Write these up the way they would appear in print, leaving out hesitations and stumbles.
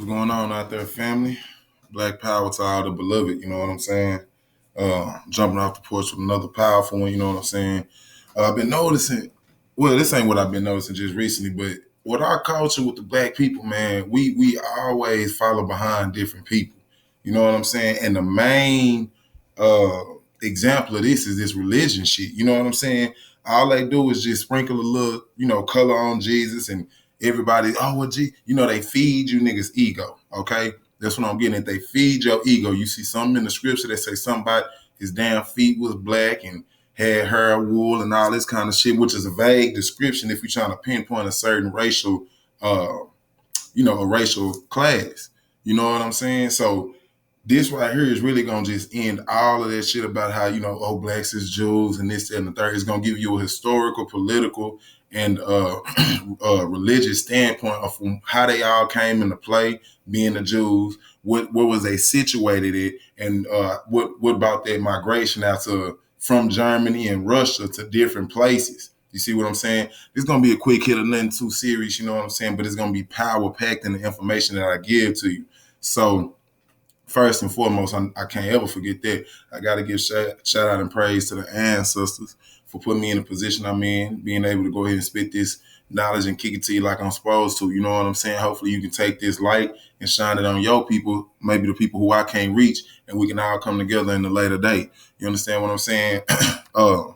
What's going on out there, family? Black power to all the beloved, you know what I'm saying? Jumping off the porch with another powerful one, you know what I'm saying? I've been noticing, well, this ain't what I've been noticing just recently, but with our culture with the black people, man, we always follow behind different people. You know what I'm saying? And the main uh example of this is this religion shit. You know what I'm saying? All they do is just sprinkle a little, color on Jesus and everybody, oh, well, gee, they feed you niggas ego, okay? That's what I'm getting at. They feed your ego. You see something in the scripture that say something about his damn feet was black and had hair, wool, and all this kind of shit, which is a vague description if you're trying to pinpoint a certain racial, a racial class. You know what I'm saying? So this right here is really gonna just end all of that shit about how blacks is Jews and this that, and the third. It's gonna give you a historical, political, and religious standpoint of from how they all came into play, being the Jews. What was they situated at, and what about that migration out to from Germany and Russia to different places. You see what I'm saying? It's gonna be a quick hit of nothing too serious, you know what I'm saying? But it's gonna be power packed in the information that I give to you. So first and foremost, I can't ever forget that. I got to give shout out and praise to the ancestors for putting me in the position I'm in, being able to go ahead and spit this knowledge and kick it to you like I'm supposed to. You know what I'm saying? Hopefully you can take this light and shine it on your people, maybe the people who I can't reach, and we can all come together in a later date. You understand what I'm saying? Let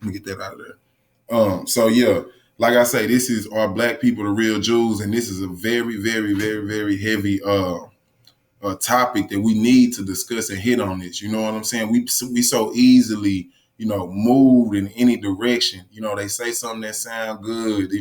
me get that out of there. So yeah, like I say, this is our black people, the real Jews, and this is a very, very, very, very heavy a topic that we need to discuss and hit on this. You know what I'm saying? We so easily, moved in any direction. They say something that sound good,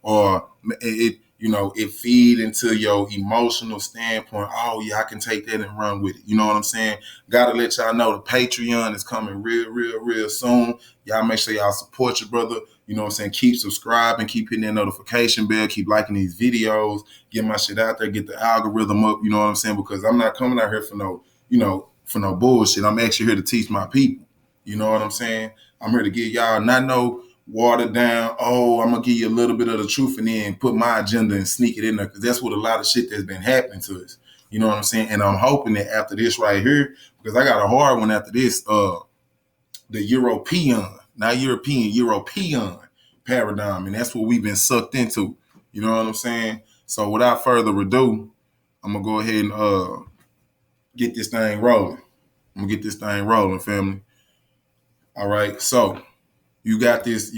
or it feed into your emotional standpoint. Oh yeah, I can take that and run with it. You know what I'm saying? Gotta let y'all know the Patreon is coming real, real, real soon. Y'all make sure y'all support your brother. You know what I'm saying? Keep subscribing, keep hitting that notification bell, keep liking these videos, get my shit out there, get the algorithm up, you know what I'm saying? Because I'm not coming out here for no bullshit. I'm actually here to teach my people. You know what I'm saying? I'm here to give y'all not no watered down, oh, I'm gonna give you a little bit of the truth and then put my agenda and sneak it in there, because that's what a lot of shit that's been happening to us. You know what I'm saying? And I'm hoping that after this right here, because I got a hard one after this, the European paradigm, and that's what we've been sucked into. You know what I'm saying? So without further ado, I'm gonna go ahead and get this thing rolling. Family. All right. So you got this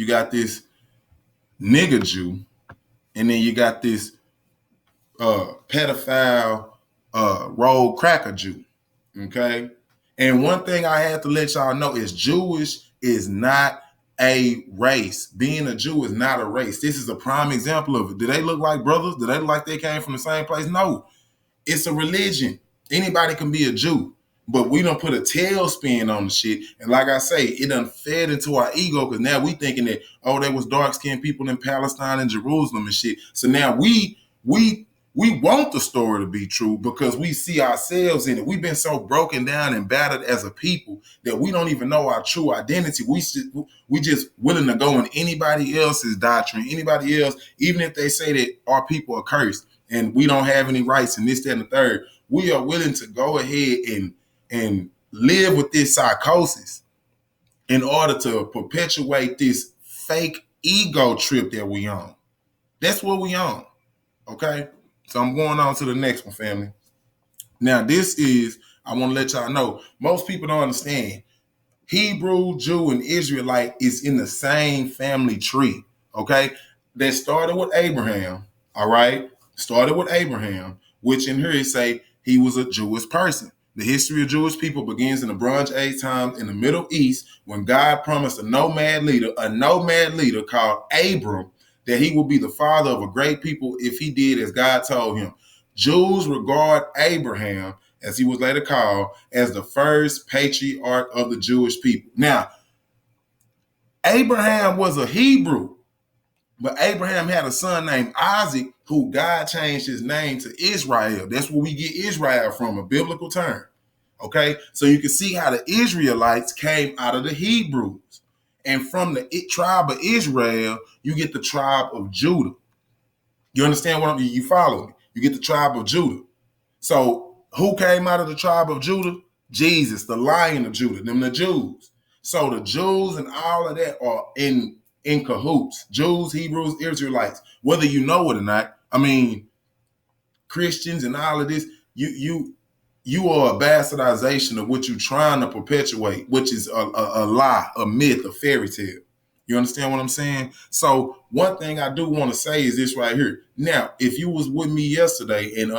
nigga Jew, and then you got this pedophile road cracker Jew. Okay. And one thing I have to let y'all know is Jewish is not a race. Being a Jew is not a race. This is a prime example of it. Do they look like brothers? Do they look like they came from the same place? No. It's a religion. Anybody can be a Jew. But we don't put a tailspin on the shit. And like I say, it done fed into our ego, because now we thinking that, oh, there was dark-skinned people in Palestine and Jerusalem and shit. So now we want the story to be true because we see ourselves in it. We've been so broken down and battered as a people that we don't even know our true identity. We just willing to go in anybody else's doctrine, anybody else, even if they say that our people are cursed and we don't have any rights and this, that, and the third. We are willing to go ahead and live with this psychosis in order to perpetuate this fake ego trip that we on. That's what we on. Okay? So I'm going on to the next one, family. Now, I want to let y'all know, most people don't understand. Hebrew, Jew, and Israelite is in the same family tree, okay? That started with Abraham, all right? Started with Abraham, which in here it say he was a Jewish person. The history of Jewish people begins in the Bronze Age times in the Middle East, when God promised a nomad leader called Abram, that he will be the father of a great people if he did as God told him. Jews regard Abraham, as he was later called, as the first patriarch of the Jewish people. Now, Abraham was a Hebrew, but Abraham had a son named Isaac, who God changed his name to Israel. That's where we get Israel from, a biblical term. Okay, so you can see how the Israelites came out of the Hebrews. And from the tribe of Israel, you get the tribe of Judah. You understand what you follow me? You get the tribe of Judah. So who came out of the tribe of Judah? Jesus, the Lion of Judah, them the Jews. So the Jews and all of that are in cahoots. Jews, Hebrews, Israelites, whether you know it or not. I mean, Christians and all of this, you are a bastardization of what you're trying to perpetuate, which is a lie, a myth, a fairy tale. You understand what I'm saying? So one thing I do want to say is this right here. Now, if you was with me yesterday and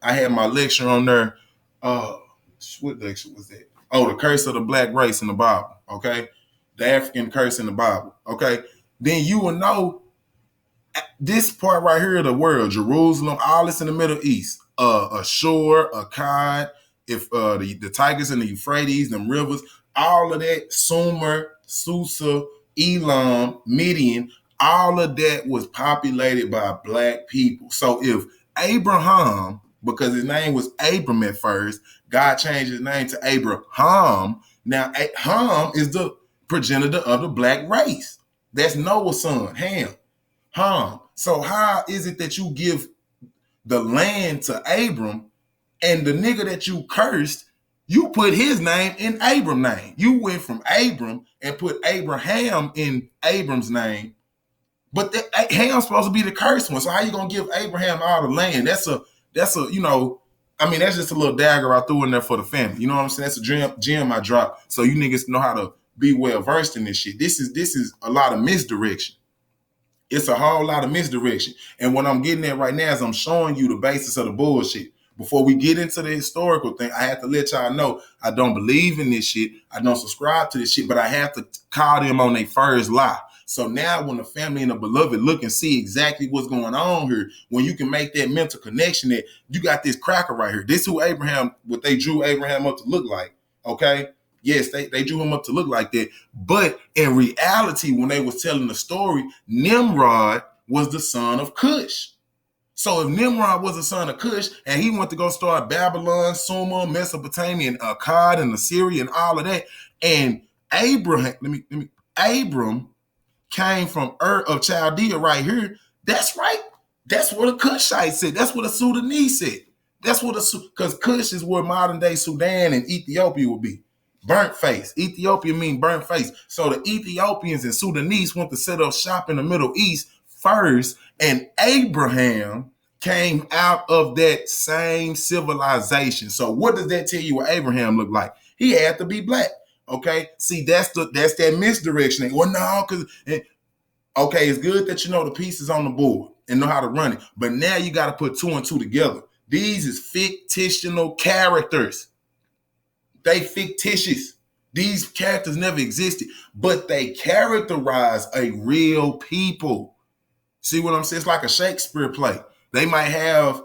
I had my lecture on there, what lecture was that? Oh, the curse of the black race in the Bible, okay? The African curse in the Bible, okay? Then you will know this part right here of the world, Jerusalem, all this in the Middle East, Ashur, Akkad, if the Tigris and the Euphrates, them rivers, all of that, Sumer, Susa, Elam, Midian, all of that was populated by black people. So if Abraham, because his name was Abram at first, God changed his name to Abraham. Now, Ham is the progenitor of the black race. That's Noah's son, Ham. So how is it that you give the land to Abram and the nigga that you cursed, you put his name in Abram's name? You went from Abram and put Abraham in Abram's name, but Ham's supposed to be the cursed one. So how you gonna give Abraham all the land? That's a that's just a little dagger I threw in there for the family. You know what I'm saying? That's a gem I dropped so you niggas know how to be well versed in this shit. This is a lot of misdirection. It's a whole lot of misdirection. And what I'm getting at right now is I'm showing you the basis of the bullshit. Before we get into the historical thing, I have to let y'all know I don't believe in this shit. I don't subscribe to this shit, but I have to call them on their first lie. So now when the family and the beloved look and see exactly what's going on here, when you can make that mental connection that you got this cracker right here. This is who what they drew Abraham up to look like, okay? Yes, they drew him up to look like that. But in reality, when they was telling the story, Nimrod was the son of Cush. So if Nimrod was the son of Cush and he went to go start Babylon, Sumer, Mesopotamia, and Akkad and Assyria and all of that, and Abram came from Ur of Chaldea right here, that's right. That's what a Cushite said. That's what a Sudanese said. That's what because Cush is where modern day Sudan and Ethiopia would be. Burnt face. Ethiopia means burnt face. So the Ethiopians and Sudanese went to set up shop in the Middle East first, and Abraham came out of that same civilization. So what does that tell you what Abraham looked like? He had to be black. Okay. See, that's that misdirection. Well, no, because okay, it's good that you know the pieces on the board and know how to run it. But now you got to put two and two together. These is fictional characters. They fictitious. These characters never existed, but they characterize a real people. See what I'm saying? It's like a Shakespeare play. They might have,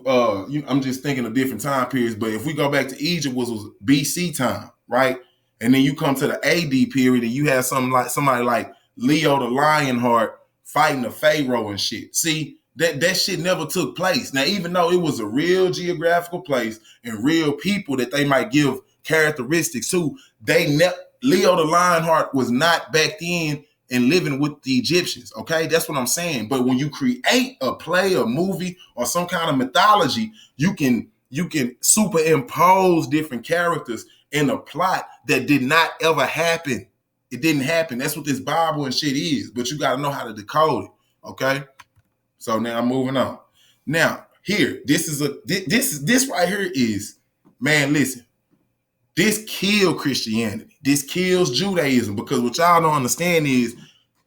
I'm just thinking of different time periods, but if we go back to Egypt, was BC time, right? And then you come to the AD period and you have somebody like Leo the Lionheart fighting the Pharaoh and shit. See, that shit never took place. Now, even though it was a real geographical place and real people that they might give characteristics to, Leo the Lionheart was not back then and living with the Egyptians, okay? That's what I'm saying. But when you create a play, a movie, or some kind of mythology, you can superimpose different characters in a plot that did not ever happen. It didn't happen. That's what this Bible and shit is. But you got to know how to decode it, okay? So now I'm moving on. Now, here, this right here is, man, listen. This kills Christianity. This kills Judaism, because what y'all don't understand is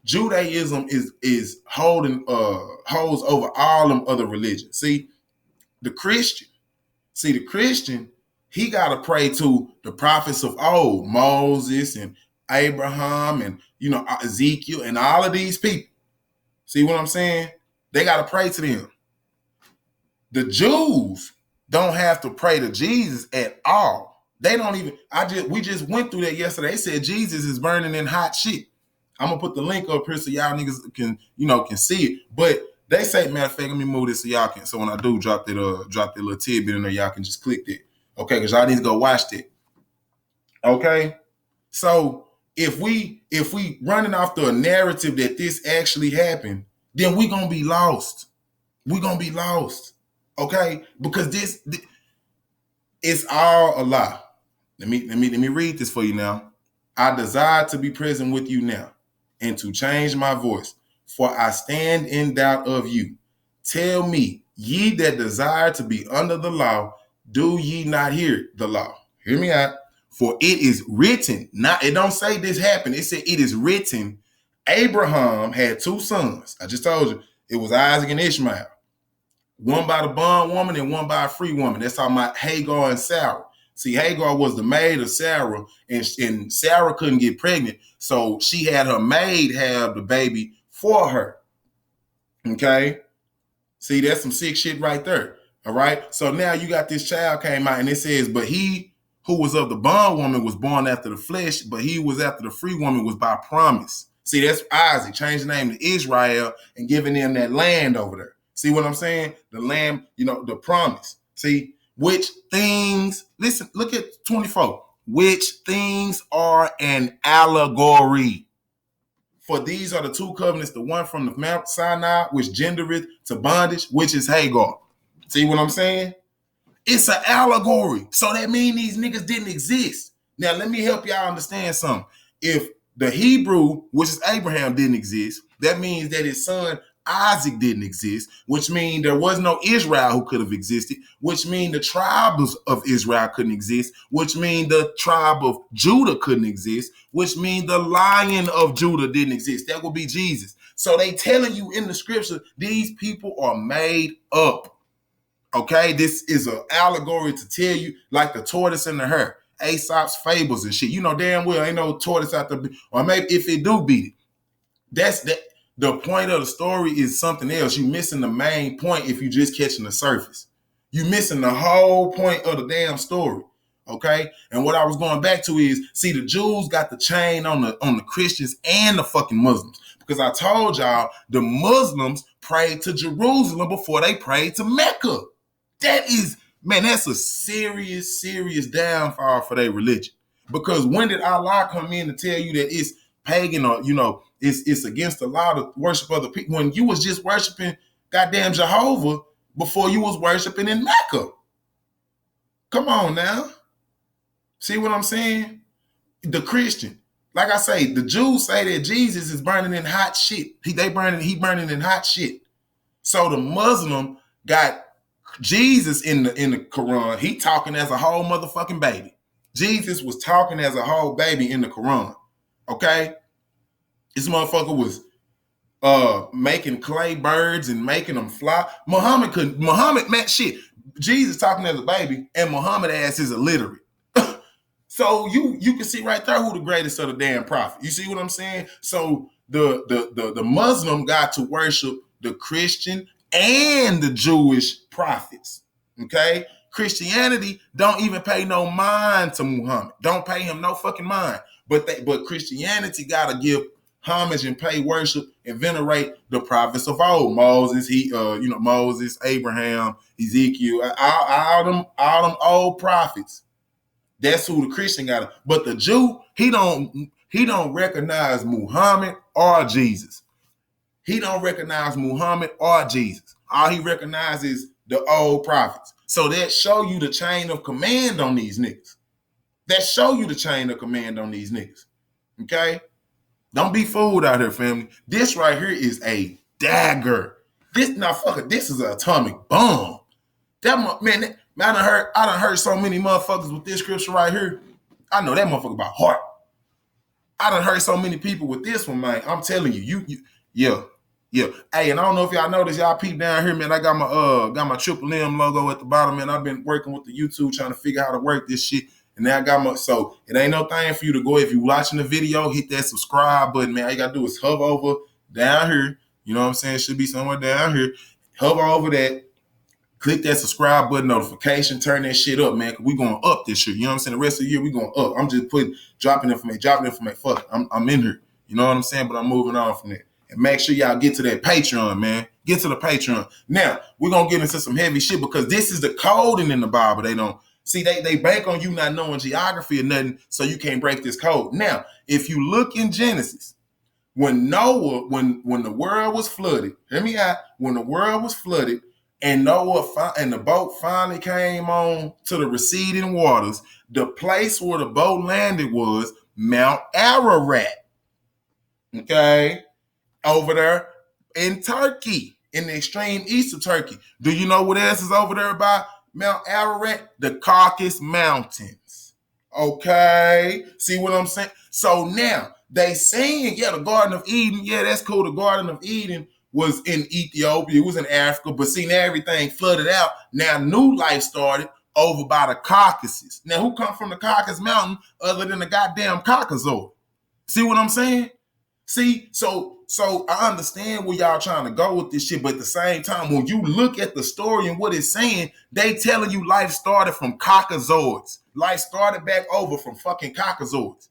Judaism is holds over all them other religions. See, the Christian, he got to pray to the prophets of old, Moses and Abraham and, Ezekiel and all of these people. See what I'm saying? They got to pray to them. The Jews don't have to pray to Jesus at all. They don't even, we just went through that yesterday. They said Jesus is burning in hot shit. I'm going to put the link up here so y'all niggas can see it. But they say, matter of fact, let me move this so y'all can, so when I do drop that little tidbit in there, y'all can just click that. Okay, because y'all need to go watch that. Okay? So if we running off the narrative that this actually happened, then we gonna be lost. we're gonna be lost. Okay? Because this it's all a lie. Let me read this for you now. I desire to be present with you now, and to change my voice, for I stand in doubt of you. Tell me, ye that desire to be under the law, do ye not hear the law? Hear me out. For it is written, not it don't say this happened. It said it is written. Abraham had two sons. I just told you it was Isaac and Ishmael. One by the bondwoman and one by a free woman. That's talking about Hagar and Sarah. See, Hagar was the maid of Sarah, and Sarah couldn't get pregnant, so she had her maid have the baby for her. Okay? See, that's some sick shit right there. All right? So now you got this child came out, and it says, but he who was of the bondwoman was born after the flesh, but he who was after the free woman was by promise. See, that's Isaac, changed the name to Israel and giving them that land over there. See what I'm saying? The land, the promise. See, which things, listen, look at 24. Which things are an allegory. For these are the two covenants, the one from the Mount Sinai, which gendereth to bondage, which is Hagar. See what I'm saying? It's an allegory. So that means these niggas didn't exist. Now, let me help y'all understand something. If the Hebrew, which is Abraham, didn't exist, that means that his son Isaac didn't exist, which means there was no Israel who could have existed, which means the tribes of Israel couldn't exist, which means the tribe of Judah couldn't exist, which means the Lion of Judah didn't exist. That would be Jesus. So they telling you in the scripture, these people are made up. Okay, this is an allegory to tell you, like the tortoise and the hare, Aesop's fables and shit. You know damn well ain't no tortoise out there, or maybe if it do beat it. That's that. The point of the story is something else. You're missing the main point if you just catching the surface. You're missing the whole point of the damn story. Okay? And what I was going back to is, see, the Jews got the chain on the Christians and the fucking Muslims. Because I told y'all the Muslims prayed to Jerusalem before they prayed to Mecca. That is, man, that's a serious, serious downfall for their religion. Because when did Allah come in to tell you that it's pagan or, it's against the law to worship other people when you was just worshiping goddamn Jehovah before you was worshiping in Mecca? Come on now. See what I'm saying? The Christian, like I say, the Jews say that Jesus is burning in hot shit. He burning in hot shit. So the Muslim got Jesus in the Quran. He talking as a whole motherfucking baby. Jesus was talking as a whole baby in the Quran. Okay? This motherfucker was making clay birds and making them fly. Muhammad, man, shit. Jesus talking as a baby, and Muhammad ass is illiterate. So you can see right there who the greatest of the damn prophet. You see what I'm saying? So the Muslim got to worship the Christian and the Jewish prophets. Okay? Christianity don't even pay no mind to Muhammad. Don't pay him no fucking mind. But Christianity gotta give homage and pay worship and venerate the prophets of old. Moses, Moses, Abraham, Ezekiel, all them old prophets. That's who the Christian got. But the Jew, he don't recognize Muhammad or Jesus. He don't recognize Muhammad or Jesus. All he recognizes the old prophets. So that show you the chain of command on these niggas. Okay? Don't be fooled out here, family. This right here is a dagger. This is an atomic bomb. I done heard so many motherfuckers with this scripture right here. I know that motherfucker by heart. I done heard so many people with this one, man. I'm telling you, yeah. Hey, and I don't know if y'all noticed, y'all peep down here, man. I got my Triple M logo at the bottom, man. I've been working with the YouTube trying to figure out how to work this shit. And now I got so it ain't no thing for you to go. If you watching the video, hit that subscribe button, man. All you gotta do is hover over down here. You know what I'm saying? It should be somewhere down here. Hover over that. Click that subscribe button, notification, turn that shit up, man. Cause we going up this year. You know what I'm saying? The rest of the year we going up. I'm just dropping information. Fuck it. I'm in here. You know what I'm saying? But I'm moving on from that. And make sure y'all get to that Patreon, man. Get to the Patreon. Now, we're going to get into some heavy shit because this is the coding in the Bible. They don't. See, they bank on you not knowing geography or nothing, so you can't break this code. Now, if you look in Genesis, when Noah, when the world was flooded, hear me out. When the world was flooded, and Noah and the boat finally came on to the receding waters, the place where the boat landed was Mount Ararat. Okay, over there in Turkey, in the extreme east of Turkey. Do you know what else is over there by Mount Ararat? The Caucasus Mountains. Okay, see what I'm saying? So now they saying, yeah, the Garden of Eden, yeah, that's cool. The Garden of Eden was in Ethiopia, it was in Africa, but see, now everything flooded out. Now new life started over by the Caucasus. Now, who come from the Caucasus Mountain other than the goddamn Caucasoid? See what I'm saying? See, so I understand where y'all trying to go with this shit, but at the same time, when you look at the story and what it's saying, they telling you life started from Caucasoids. Life started back over from fucking Caucasoids.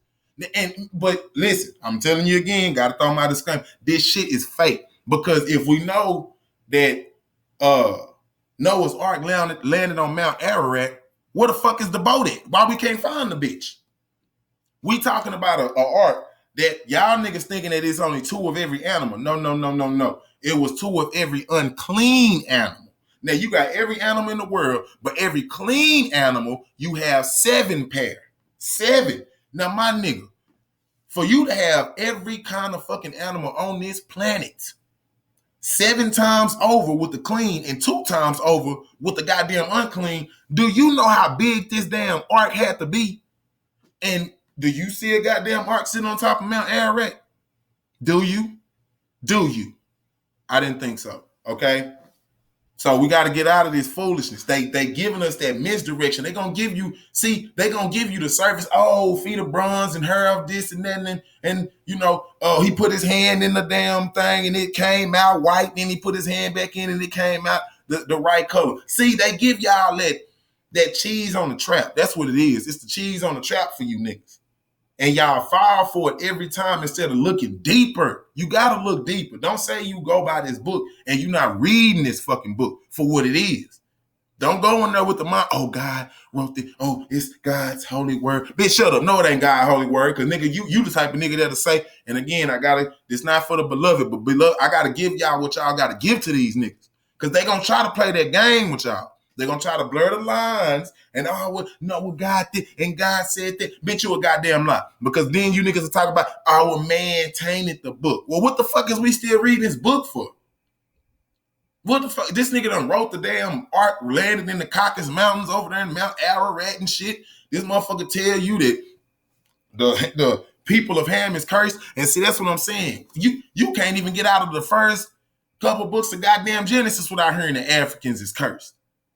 But listen, I'm telling you again, gotta throw my disclaimer. This shit is fake. Because if we know that Noah's Ark landed on Mount Ararat, where the fuck is the boat at? Why we can't find the bitch? We talking about a ark that y'all niggas thinking that it's only 2 of every animal. No. It was 2 of every unclean animal. Now you got every animal in the world, but every clean animal, you have 7 pair. 7. Now my nigga, for you to have every kind of fucking animal on this planet, 7 times over with the clean and 2 times over with the goddamn unclean, do you know how big this damn ark had to be? And do you see a goddamn ark sitting on top of Mount Ararat? Do you? Do you? I didn't think so. Okay? So we got to get out of this foolishness. They giving us that misdirection. They gonna give you, they gonna give you the service. Oh, feet of bronze and hair of this and that, and you know, oh, he put his hand in the damn thing and it came out white. Then he put his hand back in and it came out the right color. See, they give y'all that cheese on the trap. That's what it is. It's the cheese on the trap for you niggas. And y'all fall for it every time instead of looking deeper. You gotta look deeper. Don't say you go by this book and you're not reading this fucking book for what it is. Don't go in there with the mind, oh, God wrote this. Oh, it's God's holy word. Bitch, shut up. No, it ain't God's holy word. Because nigga, you the type of nigga that'll say, and again, it's not for the beloved, but beloved, I gotta give y'all what y'all gotta give to these niggas. Because they gonna try to play that game with y'all. They're going to try to blur the lines and, oh, well, no, well, God did, and God said that. Bitch, you a goddamn lie. Because then you niggas will talk about, our man tainted the book. Well, what the fuck is we still reading this book for? What the fuck? This nigga done wrote the damn ark, landed in the Caucasus Mountains over there in Mount Ararat and shit. This motherfucker tell you that the people of Ham is cursed. And see, that's what I'm saying. You can't even get out of the first couple books of goddamn Genesis without hearing that Africans is cursed.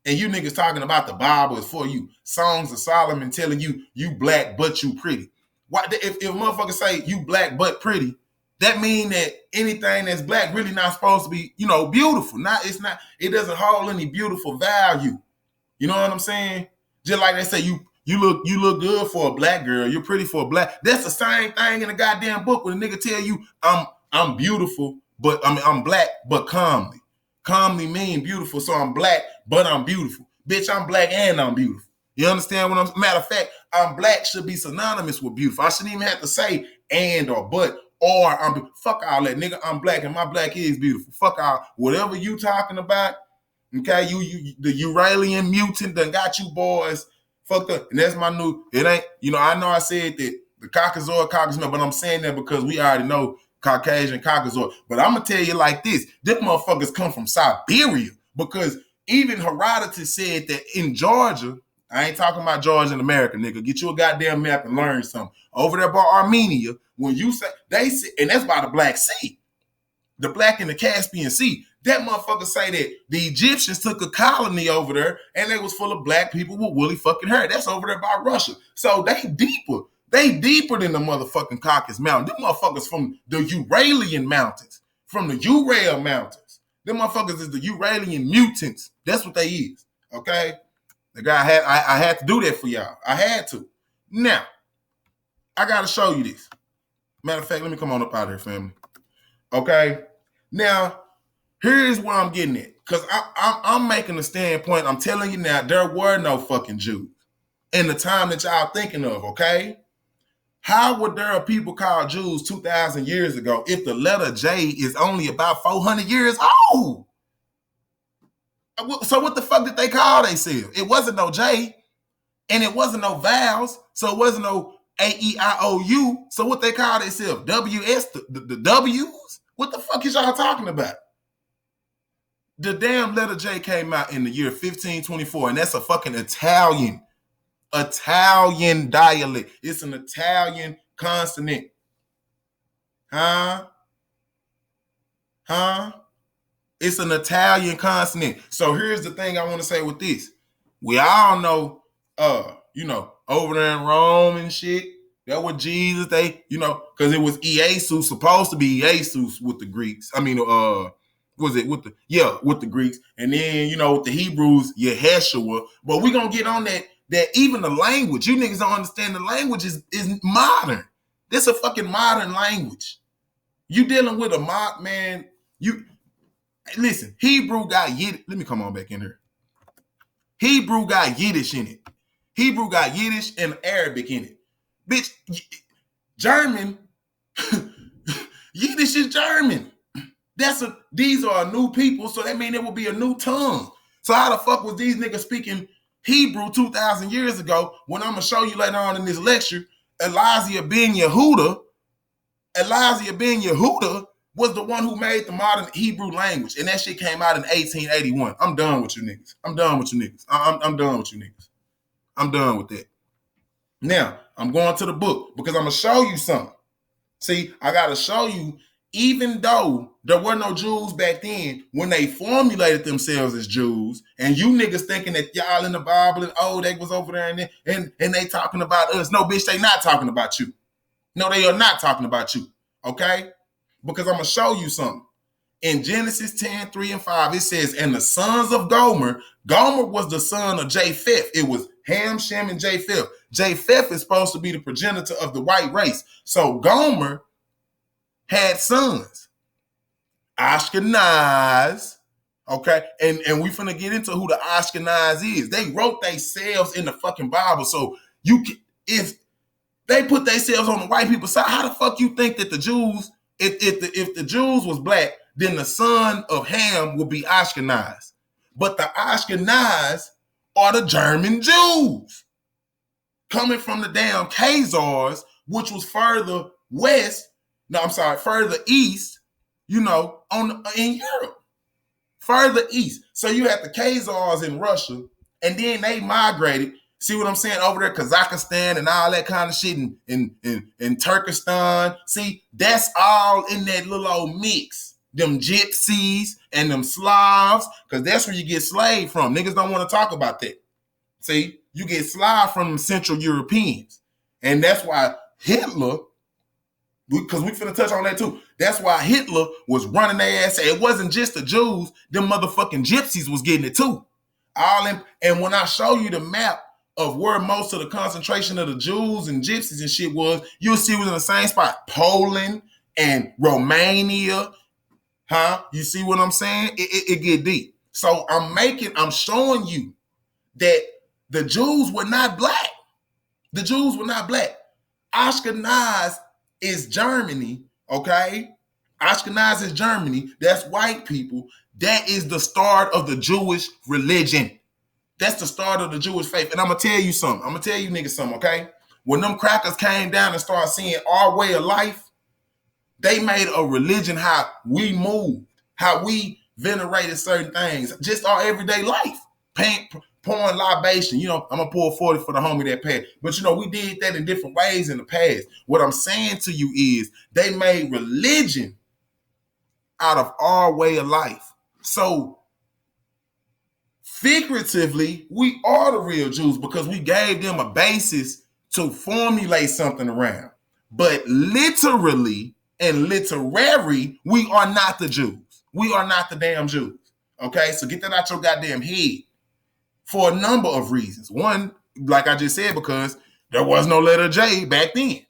And you niggas talking about the Bible is for you. Songs of Solomon telling you, you black but you pretty. Why, if motherfuckers say you black but pretty, that mean that anything that's black really not supposed to be, beautiful. It doesn't hold any beautiful value. You know what I'm saying? Just like they say, you look good for a black girl, you're pretty for a black. That's the same thing in the goddamn book when a nigga tell you I'm beautiful, but I'm black, but calmly. Calmly mean beautiful, so I'm black, but I'm beautiful. Bitch, I'm black and I'm beautiful. You understand what I'm? Matter of fact, I'm black should be synonymous with beautiful. I shouldn't even have to say and or but or I'm fuck all that, nigga. I'm black and my black is beautiful. Fuck all whatever you talking about. Okay, you the Uralian mutant done got you boys fucked up, and that's my new. It ain't I know I said that the Caucasoid, but I'm saying that because we already know. Caucasian Caucasoid. But I'm going to tell you like this. Them motherfuckers come from Siberia because even Herodotus said that in Georgia, I ain't talking about Georgia in America, nigga. Get you a goddamn map and learn something. Over there by Armenia, when you say, they say, and that's by the Black Sea, the Black and the Caspian Sea. That motherfucker say that the Egyptians took a colony over there and they was full of black people with woolly fucking hair. That's over there by Russia. So they deeper. They deeper than the motherfucking Caucasus Mountain. Them motherfuckers from the Uralian Mountains. From the Ural Mountains. Them motherfuckers is the Uralian mutants. That's what they is. Okay? The guy I had to do that for y'all. I had to. Now, I gotta show you this. Matter of fact, let me come on up out of here, family. Okay? Now, here's where I'm getting at. Because I'm making a standpoint. I'm telling you now, there were no fucking Jews in the time that y'all thinking of, okay? How would there are people called Jews 2,000 years ago if the letter J is only about 400 years old? So what the fuck did they call themselves? It wasn't no J, and it wasn't no vowels, so it wasn't no A-E-I-O-U. So what they call themselves? W-S, the W's? What the fuck is y'all talking about? The damn letter J came out in the year 1524, and that's a fucking Italian dialect. It's an Italian consonant. Huh? It's an Italian consonant. So here's the thing I want to say with this. We all know, over there in Rome and shit, that was Jesus, because it was Iesus, supposed to be Iesus with the Greeks. I mean, with the Greeks. And then, with the Hebrews, Yeshua. But we're going to get on that even the language, you niggas don't understand the language is modern. This a fucking modern language. You dealing with a man, listen, Hebrew got Yiddish. Let me come on back in here. Hebrew got Yiddish in it. Hebrew got Yiddish and Arabic in it. Bitch, German, Yiddish is German. These are a new people, so that means it will be a new tongue. So how the fuck was these niggas speaking Hebrew 2,000 years ago when I'm going to show you later on in this lecture, Elijah ben Yehuda was the one who made the modern Hebrew language, and that shit came out in 1881. I'm done with you niggas. I'm done with you niggas. I'm done with that. Now, I'm going to the book because I'm going to show you something. See, I got to show you, even though there were no Jews back then, when they formulated themselves as Jews, and you niggas thinking that y'all in the Bible and they was over there and they talking about us. No, bitch, they not talking about you. No, they are not talking about you. Okay? Because I'm going to show you something. In Genesis 10, 3 and 5, it says, and the sons of Gomer was the son of Japheth. It was Ham, Shem, and Japheth. Japheth is supposed to be the progenitor of the white race. So Gomer had sons. Ashkenaz, okay? And we finna get into who the Ashkenaz is. They wrote themselves in the fucking Bible. So if they put themselves on the white people's side, how the fuck you think that the Jews, if the Jews was black, then the son of Ham would be Ashkenaz. But the Ashkenaz are the German Jews coming from the damn Khazars, which was further east, in Europe. Further east. So you had the Khazars in Russia, and then they migrated. See what I'm saying? Over there, Kazakhstan and all that kind of shit in Turkestan. See, that's all in that little old mix. Them gypsies and them Slavs, because that's where you get slave from. Niggas don't want to talk about that. See, you get slave from Central Europeans. And that's why Hitler, because we finna touch on that too. That's why Hitler was running their ass. It wasn't just the Jews, them motherfucking gypsies was getting it too. And when I show you the map of where most of the concentration of the Jews and gypsies and shit was, you'll see it was in the same spot. Poland and Romania. You see what I'm saying? It get deep. So I'm showing you that the Jews were not black. The Jews were not black. Ashkenaz is Germany, okay? Ashkenaz is Germany. That's white people. That is the start of the Jewish religion. That's the start of the Jewish faith. And I'm going to tell you something. I'm going to tell you niggas something, okay? When them crackers came down and started seeing our way of life, they made a religion how we moved, how we venerated certain things, just our everyday life. Pouring libation. I'm going to pour 40 for the homie that passed. But, we did that in different ways in the past. What I'm saying to you is they made religion out of our way of life. So, figuratively, we are the real Jews because we gave them a basis to formulate something around. But literally and literary, we are not the Jews. We are not the damn Jews. Okay? So get that out your goddamn head. For a number of reasons. One, like I just said, because there was no letter J back then.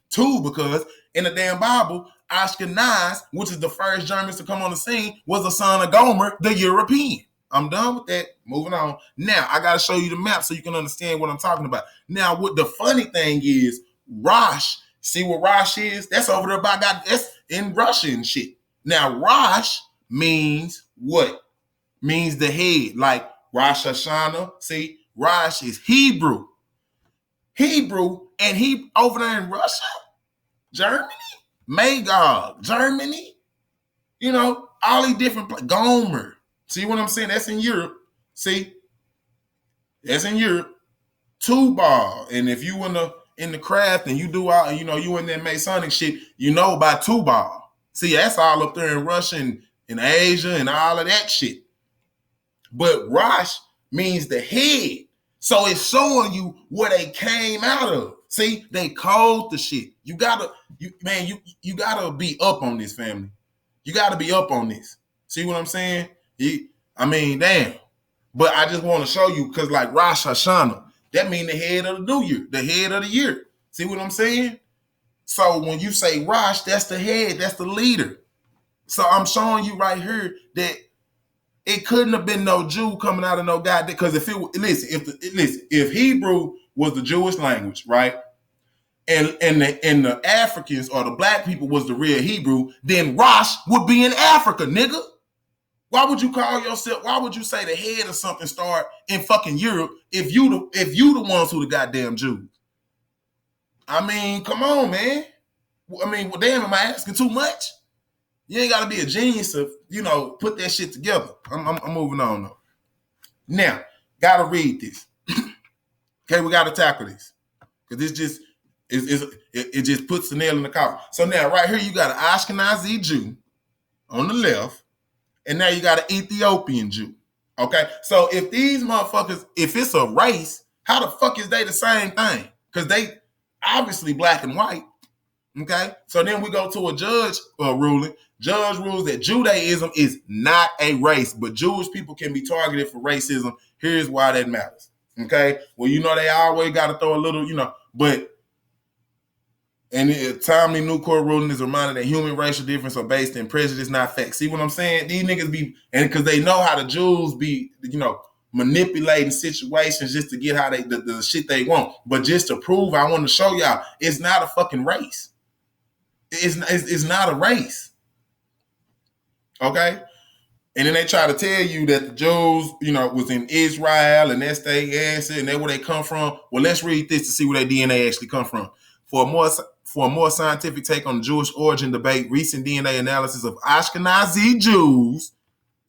Two, because in the damn Bible, Ashkenaz, which is the first Germans to come on the scene, was the son of Gomer, the European. I'm done with that. Moving on. Now, I got to show you the map so you can understand what I'm talking about. Now, what the funny thing is, Rosh, see what Rosh is? That's over there by God. That's in Russian shit. Now, Rosh means what? Means the head, like Rosh Hashanah. See, Rosh is Hebrew. Hebrew, and he over there in Russia, Germany, Magog, Germany, you know, all these different places. Gomer. See what I'm saying? That's in Europe. See? That's in Europe. Tubal. And if you in the craft and you do all, you know, you in that Masonic shit, you know about Tubal. See, that's all up there in Russia and in Asia and all of that shit. But Rosh means the head. So it's showing you where they came out of. See, they called the shit. You gotta be up on this, family. You gotta be up on this. See what I'm saying? Damn. But I just want to show you, because like Rosh Hashanah, that means the head of the new year, the head of the year. See what I'm saying? So when you say Rosh, that's the head, that's the leader. So I'm showing you right here that it couldn't have been no Jew coming out of no God. Because if Hebrew was the Jewish language, right, and the Africans or the black people was the real Hebrew, then Rosh would be in Africa, nigga. Why would you say the head of something start in fucking Europe if you the ones who the goddamn Jews? I mean, come on, man. Well, damn, am I asking too much? You ain't got to be a genius to, you know, put that shit together. I'm moving on, though. Now, got to read this. Okay, we got to tackle this. Because it just puts the nail in the coffin. So now, right here, you got an Ashkenazi Jew on the left, and now you got an Ethiopian Jew. Okay, so if these motherfuckers, if it's a race, how the fuck is they the same thing? Because they obviously black and white. Okay, so then we go to a judge ruling. Judge rules that Judaism is not a race, but Jewish people can be targeted for racism. Here's why that matters. Okay, well, you know, they always got to throw a little, you know, but and a timely new court ruling is a reminder that human racial difference are based in prejudice, not facts. See what I'm saying? These niggas be, and because they know how the Jews be, you know, manipulating situations just to get how they the shit they want. But just to prove, I want to show y'all, it's not a fucking race. It's not a race. Okay? And then they try to tell you that the Jews, you know, was in Israel and that's their answer and that's where they come from. Well, let's read this to see where their DNA actually come from. For a more scientific take on the Jewish origin debate, recent DNA analysis of Ashkenazi Jews.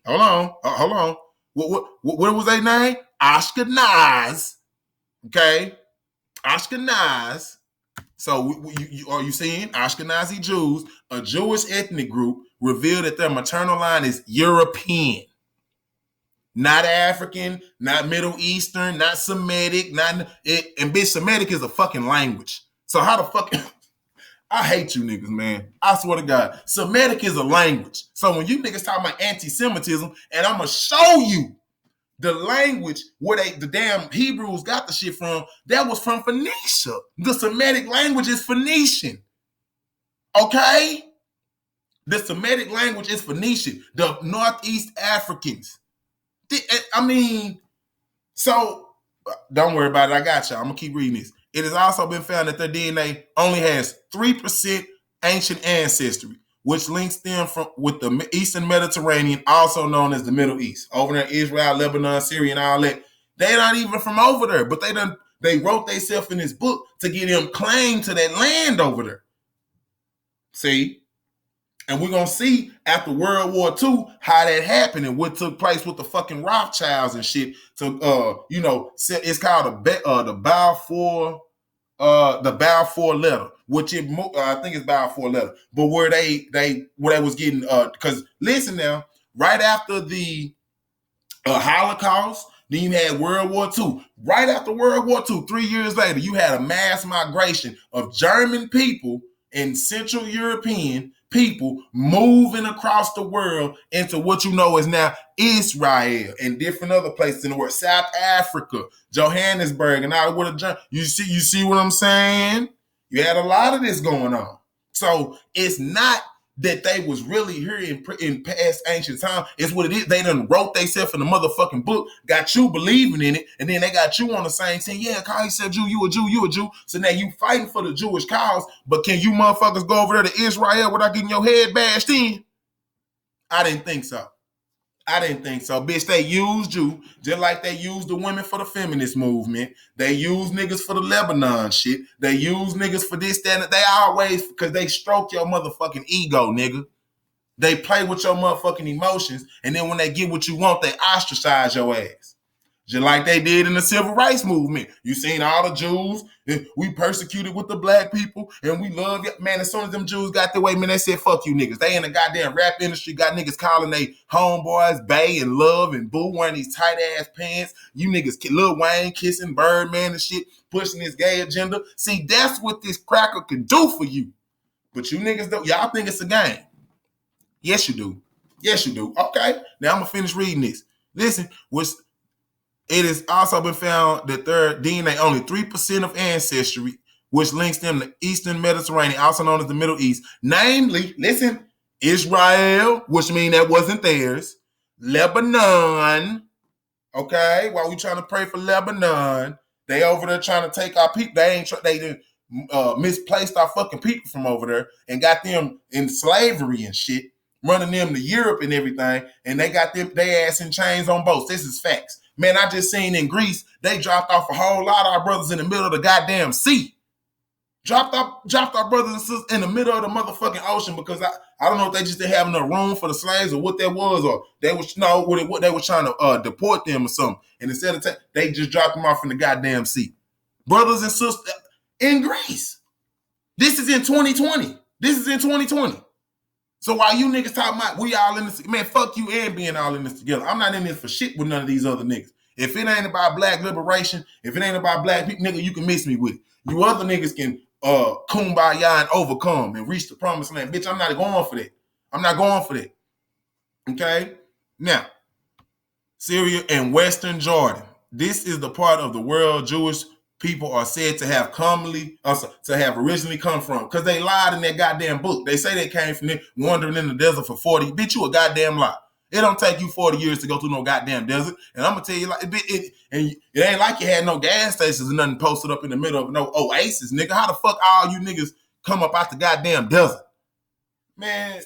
Hold on. What was their name? Ashkenaz. Okay? Ashkenaz. So are you seeing Ashkenazi Jews, a Jewish ethnic group, reveal that their maternal line is European, not African, not Middle Eastern, not Semitic, and bitch, Semitic is a fucking language. So how the fuck? I hate you niggas, man. I swear to God, Semitic is a language. So when you niggas talk about anti-Semitism, and I'm gonna show you the language where the damn Hebrews got the shit from, that was from Phoenicia. The Semitic language is Phoenician. Okay? The Semitic language is Phoenician. The Northeast Africans. So don't worry about it. I got y'all. I'm going to keep reading this. It has also been found that their DNA only has 3% ancient ancestry, which links them with the Eastern Mediterranean, also known as the Middle East. Over there, Israel, Lebanon, Syria, and all that. They're not even from over there, but they wrote themselves in this book to get them claim to that land over there. See? And we're going to see after World War II how that happened and what took place with the fucking Rothschilds and shit. To, it's called the Balfour Letter, which I think it's Balfour Letter, but where they was getting, because listen now, right after the Holocaust, then you had World War II. Right after World War II, 3 years later, you had a mass migration of German people and Central European people moving across the world into what you know is now Israel and different other places in the world, South Africa, Johannesburg, and all what you see what I'm saying? You had a lot of this going on. So it's not that they was really here in past ancient time. It's what it is. They done wrote themselves in the motherfucking book, got you believing in it, and then they got you on the same team. Yeah, Kyle said Jew, you a Jew, you a Jew. So now you fighting for the Jewish cause, but can you motherfuckers go over there to Israel without getting your head bashed in? I didn't think so. Bitch, they used you just like they used the women for the feminist movement. They use niggas for the Lebanon shit. They use niggas for this, that, and they always, because they stroke your motherfucking ego, nigga. They play with your motherfucking emotions, and then when they get what you want, they ostracize your ass. Just like they did in the civil rights movement. You seen all the Jews, we persecuted with the black people, and we love it. Man, as soon as them Jews got their way, man, they said, fuck you niggas. They in the goddamn rap industry, got niggas calling they homeboys Bay and Love and Boo wearing these tight ass pants. You niggas, Lil Wayne kissing Birdman and shit, pushing this gay agenda. See, that's what this cracker can do for you. But you niggas don't, y'all think it's a game. Yes, you do. Yes, you do. Okay, now I'm gonna finish reading this. Listen, it has also been found that their DNA only 3% of ancestry, which links them to Eastern Mediterranean, also known as the Middle East. Namely, listen, Israel, which means that wasn't theirs. Lebanon, okay? While we trying to pray for Lebanon, they over there trying to take our people. They didn't misplaced our fucking people from over there and got them in slavery and shit, running them to Europe and everything, and they got their ass in chains on boats. This is facts. Man, I just seen in Greece, they dropped off a whole lot of our brothers in the middle of the goddamn sea. Dropped our brothers and sisters in the middle of the motherfucking ocean because I don't know if they just didn't have enough room for the slaves or what that was, or they was what they were trying to deport them or something. And instead of they just dropped them off in the goddamn sea. Brothers and sisters in Greece. This is in 2020. So while you niggas talking about we all in this, man, fuck you and being all in this together. I'm not in this for shit with none of these other niggas. If it ain't about black liberation, if it ain't about black people, nigga, you can miss me with it. You other niggas can kumbaya and overcome and reach the promised land. Bitch, I'm not going for that. Okay? Now, Syria and Western Jordan. This is the part of the world Jewish people are said to have originally come from, because they lied in that goddamn book. They say they came from there wandering in the desert for 40. Bitch, you a goddamn lie. It don't take you 40 years to go through no goddamn desert. And I'm gonna tell you, like, it ain't like you had no gas stations and nothing posted up in the middle of no oasis, nigga. How the fuck all you niggas come up out the goddamn desert? Man,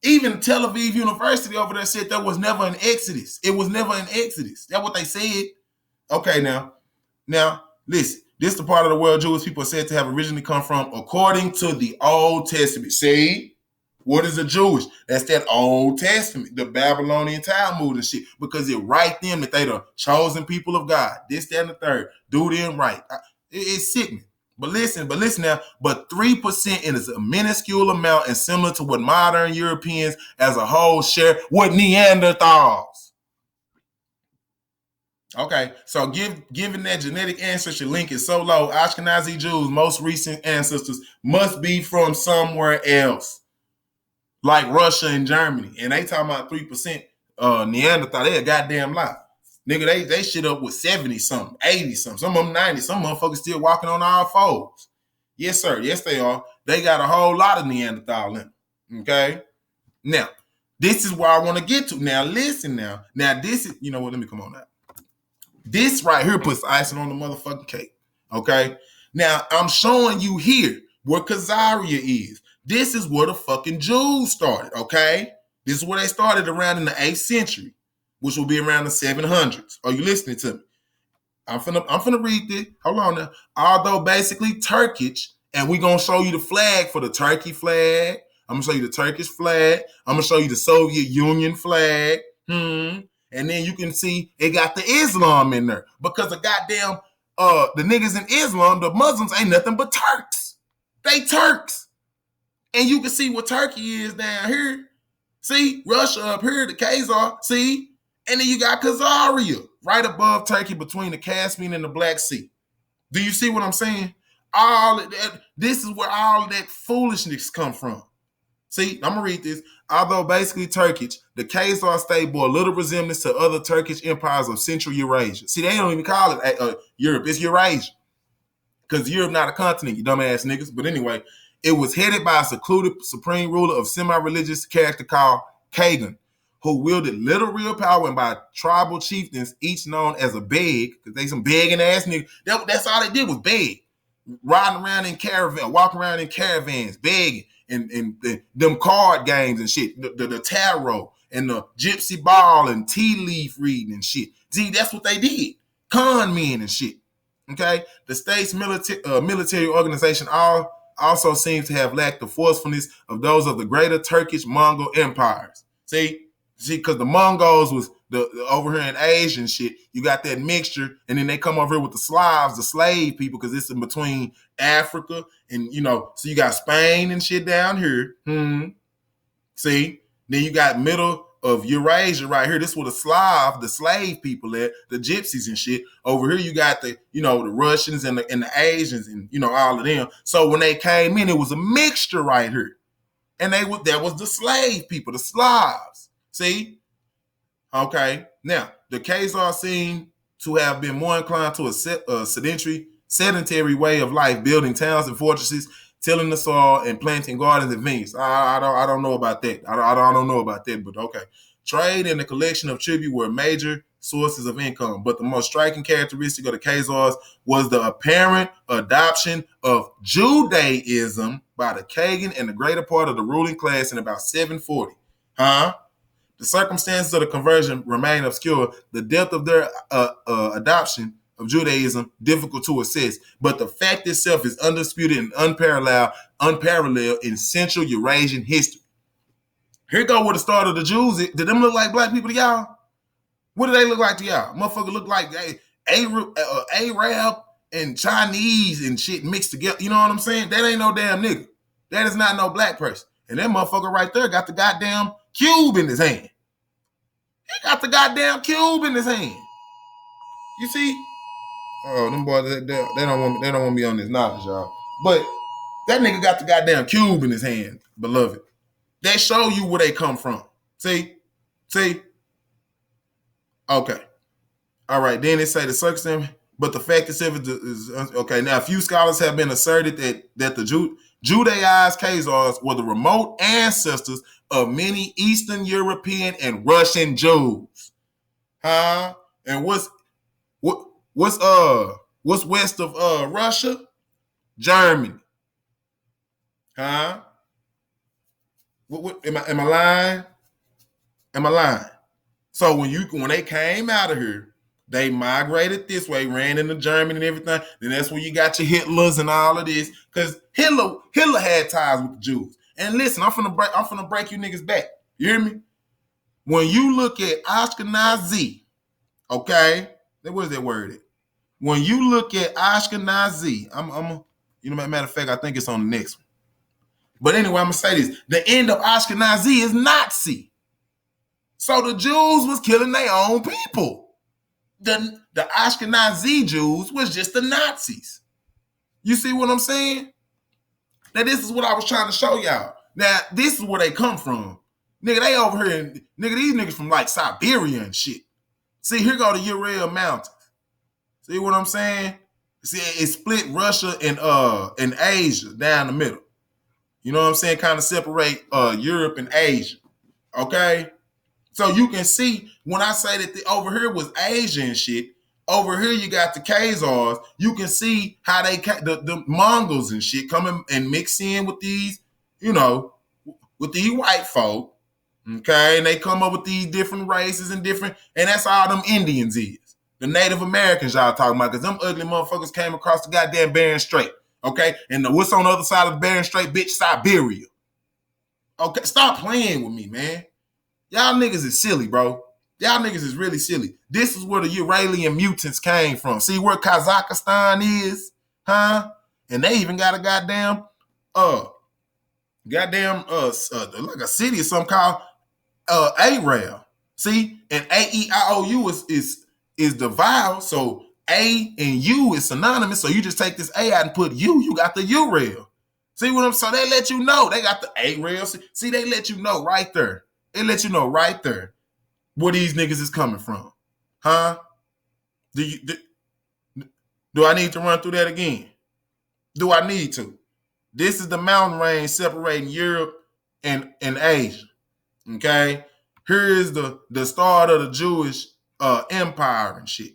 even Tel Aviv University over there said there was never an exodus. It was never an exodus. That's what they said. Okay, now, listen, this is the part of the world Jewish people are said to have originally come from according to the Old Testament. See? What is a Jewish? That's that Old Testament, the Babylonian Talmud and shit, because it right them that they the chosen people of God. This, that, and the third. Do them right. It's sickening. But listen now, but 3% is a minuscule amount and similar to what modern Europeans as a whole share with Neanderthals. Okay, so given that genetic ancestry link is so low, Ashkenazi Jews' most recent ancestors must be from somewhere else, like Russia and Germany. And they talking about 3% Neanderthal. They a goddamn lie. Nigga, they shit up with 70-something, 80-something. Some of them 90. Some motherfuckers still walking on all fours. Yes, sir. Yes, they are. They got a whole lot of Neanderthal in them. Okay? Now, this is where I want to get to. Now, listen now. Now, this is, you know what? Let me come on now. This right here puts icing on the motherfucking cake. Okay? Now, I'm showing you here where Khazaria is. This is where the fucking Jews started, okay? This is where they started around in the 8th century, which will be around the 700s. Are you listening to me? I'm finna read this. Hold on now. Although basically Turkish, and we're going to show you the flag for the Turkey flag. I'm going to show you the Turkish flag. I'm going to show you the Soviet Union flag. And then you can see it got the Islam in there. Because the goddamn, the niggas in Islam, the Muslims ain't nothing but Turks. They Turks. And you can see what Turkey is down here. See, Russia up here, the Khazar, see? And then you got Khazaria right above Turkey between the Caspian and the Black Sea. Do you see what I'm saying? All of that, this is where all of that foolishness come from. See, I'm going to read this. Although basically Turkish, the Khazar state bore little resemblance to other Turkish empires of Central Eurasia. See, they don't even call it Europe. It's Eurasia. Because Europe not a continent, you dumbass niggas. But anyway, It was headed by a secluded supreme ruler of semi-religious character called Kagan, who wielded little real power and by tribal chieftains, each known as a beg, because they some begging ass niggas. That's all they did was beg. Riding around in caravans, walking around in caravans, begging, and them card games and shit, the tarot and the gypsy ball and tea leaf reading and shit. See, that's what they did. Con men and shit. Okay? The state's military organization also seems to have lacked the forcefulness of those of the greater Turkish Mongol empires. See, because the Mongols was the over here in Asia and shit, you got that mixture, and then they come over here with the Slavs, the slave people, because it's in between Africa and, so you got Spain and shit down here. See, then you got middle of Eurasia right here. This is where the slave people at, the gypsies and shit. Over here you got the, the Russians and the Asians and, all of them. So when they came in, it was a mixture right here. And that was the slave people, the Slavs. See? Okay. Now, the Khazars seem to have been more inclined to a sedentary way of life, building towns and fortresses, tilling the soil, and planting gardens and vineyards. I don't know about that. I don't know about that, but okay. Trade and the collection of tribute were major sources of income, but the most striking characteristic of the Khazars was the apparent adoption of Judaism by the Kagan and the greater part of the ruling class in about 740. The circumstances of the conversion remain obscure. The depth of their adoption of Judaism difficult to assess, but the fact itself is undisputed and unparalleled in Central Eurasian history. Here go where the start of the Jews. Did them look like black people to y'all? What do they look like to y'all? Motherfucker look like Arab and Chinese and shit mixed together. You know what I'm saying? That ain't no damn nigga. That is not no black person. And that motherfucker right there got the goddamn cube in his hand. He got the goddamn cube in his hand. You see? Oh, them boys, they don't want me on this knowledge, y'all. But that nigga got the goddamn cube in his hand, beloved. They show you where they come from. See? Okay. All right. Then they say the circumstance, but the fact itself is okay. Now, a few scholars have been asserted that the Judaized Khazars were the remote ancestors of many Eastern European and Russian Jews. And what's west of Russia? Germany. What am I lying? Am I lying? So when they came out of here, they migrated this way, ran into Germany and everything. Then that's where you got your Hitlers and all of this. Because Hitler had ties with the Jews. And listen, I'm finna break you niggas back. You hear me? When you look at Ashkenazi, okay? What is that word? When you look at Ashkenazi, matter of fact, I think it's on the next one. But anyway, I'm gonna say this: the end of Ashkenazi is Nazi. So the Jews was killing their own people. The Ashkenazi Jews was just the Nazis. You see what I'm saying? Now this is what I was trying to show y'all. Now this is where they come from. Nigga, they over here, these niggas from like Siberia and shit. See, here go the Ural Mountains. See what I'm saying? See, it split Russia and Asia down the middle. You know what I'm saying? Kind of separate Europe and Asia. Okay? So you can see when I say that over here was Asia and shit, over here you got the Khazars. You can see how the Mongols and shit come and mix in with these, with these white folk. Okay? And they come up with these different races and that's all them Indians is. The Native Americans y'all talking about, because them ugly motherfuckers came across the goddamn Bering Strait. Okay? And what's on the other side of the Bering Strait, bitch? Siberia. Okay? Stop playing with me, man. Y'all niggas is silly, bro. Y'all niggas is really silly. This is where the Uralian mutants came from. See where Kazakhstan is? And they even got a like a city or something called Aral. See? And A-E-I-O-U is the vowel. So A and U is synonymous. So you just take this A out and put U. You got the Ural. See what I'm saying? So they let you know. They got the Aral. See, they let you know right there. They let you know right there where these niggas is coming from. Do I need to run through that again? Do I need to? This is the mountain range separating Europe and Asia. Okay, here is the start of the Jewish empire and shit.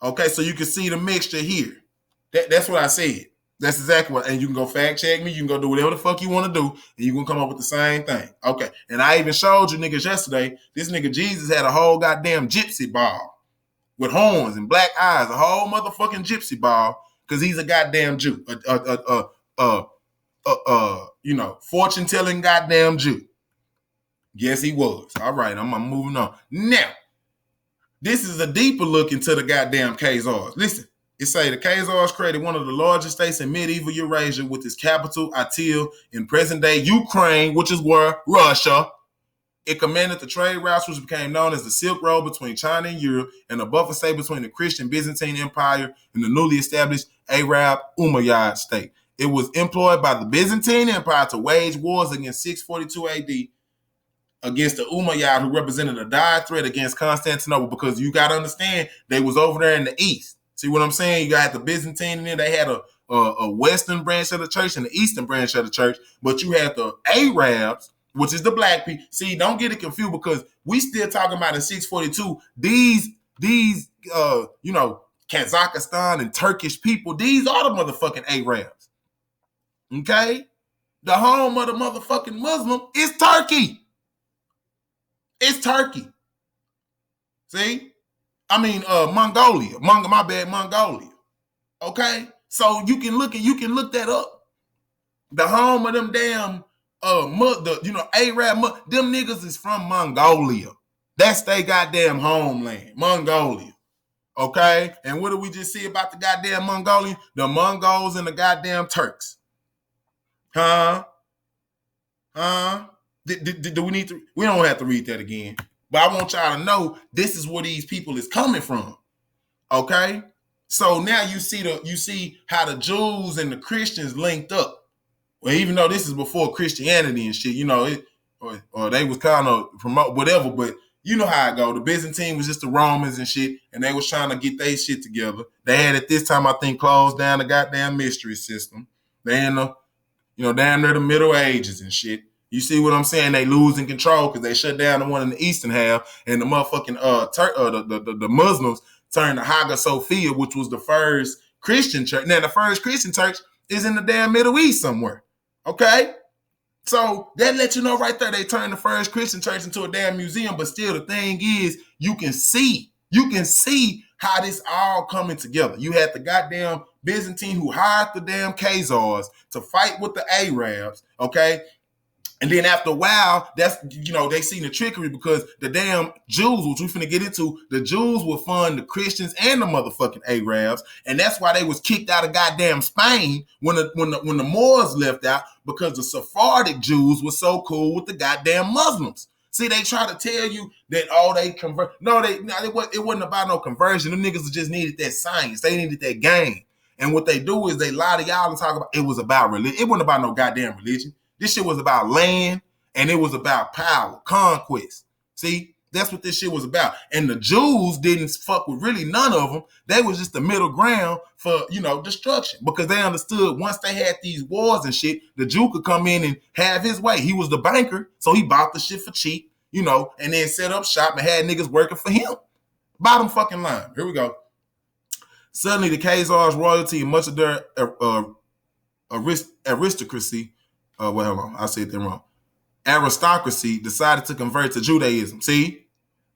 Okay, so you can see the mixture here. That's what I said. That's exactly what, and you can go fact check me. You can go do whatever the fuck you want to do, and you can come up with the same thing. Okay, and I even showed you niggas yesterday. This nigga Jesus had a whole goddamn gypsy ball with horns and black eyes, a whole motherfucking gypsy ball, because he's a goddamn Jew, fortune telling goddamn Jew. Yes, he was. All right, I'm moving on now. This is a deeper look into the goddamn Khazars. Listen. It say the Khazars created one of the largest states in medieval Eurasia with its capital, Atil, in present-day Ukraine, which is where Russia. It commanded the trade routes, which became known as the Silk Road between China and Europe, and a buffer state between the Christian Byzantine Empire and the newly established Arab Umayyad state. It was employed by the Byzantine Empire to wage wars against 642 AD against the Umayyad, who represented a dire threat against Constantinople, because you got to understand, they was over there in the east. See what I'm saying? You got the Byzantine in there. They had a western branch of the church and the eastern branch of the church, but you had the Arabs, which is the black people. See, don't get it confused, because we still talking about in 642. These Kazakhstan and Turkish people, these are the motherfucking Arabs. Okay? The home of the motherfucking Muslim is Turkey. It's Turkey. See? I mean, Mongolia. Mongolia. Okay, so you can look that up. The home of them damn Arab, them niggas is from Mongolia. That's their goddamn homeland, Mongolia. Okay, and what did we just see about the goddamn Mongolian? The Mongols and the goddamn Turks. Do we need to? We don't have to read that again. But I want y'all to know this is where these people is coming from. Okay? So now you see how the Jews and the Christians linked up. Well, even though this is before Christianity and shit, or they was kind of promote whatever, but you know how it go. The Byzantine was just the Romans and shit, and they was trying to get their shit together. They had at this time, I think, closed down the goddamn mystery system. They in the, down there the Middle Ages and shit. You see what I'm saying? They losing control because they shut down the one in the eastern half, and the motherfucking the Muslims turned to Hagia Sophia, which was the first Christian church. Now the first Christian church is in the damn Middle East somewhere. Okay, so that lets you know right there they turned the first Christian church into a damn museum. But still, the thing is, you can see how this all coming together. You had the goddamn Byzantine who hired the damn Khazars to fight with the Arabs. Okay. And then after a while, that's, they seen the trickery, because the damn Jews, which we finna get into, the Jews will fund the Christians and the motherfucking Arabs. And that's why they was kicked out of goddamn Spain when the Moors left out, because the Sephardic Jews were so cool with the goddamn Muslims. See, they try to tell you that, they convert. No, it wasn't about no conversion. Them niggas just needed that science. They needed that game. And what they do is they lie to y'all and talk about, it was about religion. It wasn't about no goddamn religion. This shit was about land, and it was about power, conquest. See, that's what this shit was about. And the Jews didn't fuck with really none of them. They was just the middle ground for, destruction, because they understood once they had these wars and shit, the Jew could come in and have his way. He was the banker, so he bought the shit for cheap, and then set up shop and had niggas working for him. Bottom fucking line. Here we go. Suddenly, the Khazars' royalty and much of their aristocracy, hold on, I said that wrong. Aristocracy decided to convert to Judaism. See?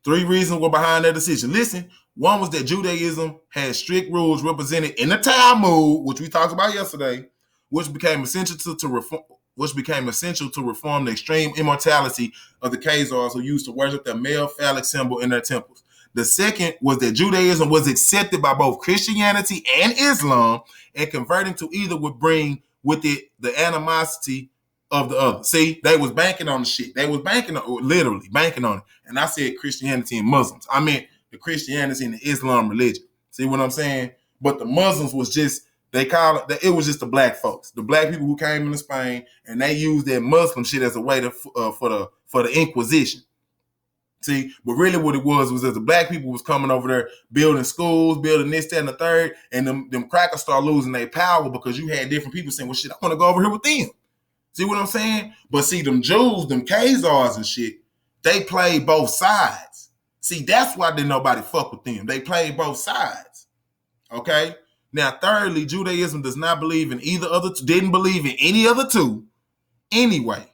3 reasons were behind their decision. Listen, one was that Judaism had strict rules represented in the Talmud, which we talked about yesterday, which became essential to reform the extreme immortality of the Khazars, who used to worship their male phallic symbol in their temples. The second was that Judaism was accepted by both Christianity and Islam, and converting to either would bring with it the animosity of the other. See, they was banking on the shit. They was literally banking on it. And I said Christianity and Muslims. I meant the Christianity and the Islam religion. See what I'm saying? But the Muslims was just, it was just the black folks, the black people who came into Spain, and they used that Muslim shit as a way to for the Inquisition. See, but really what it was that the black people was coming over there building schools, building this, that, and the third, and them crackers start losing their power because you had different people saying, well, shit, I want to go over here with them. See what I'm saying? But see, them Jews, them Khazars and shit, they played both sides. See, that's why didn't nobody fuck with them. They played both sides. Okay? Now, thirdly, Judaism does not believe in either other, didn't believe in any other two anyway.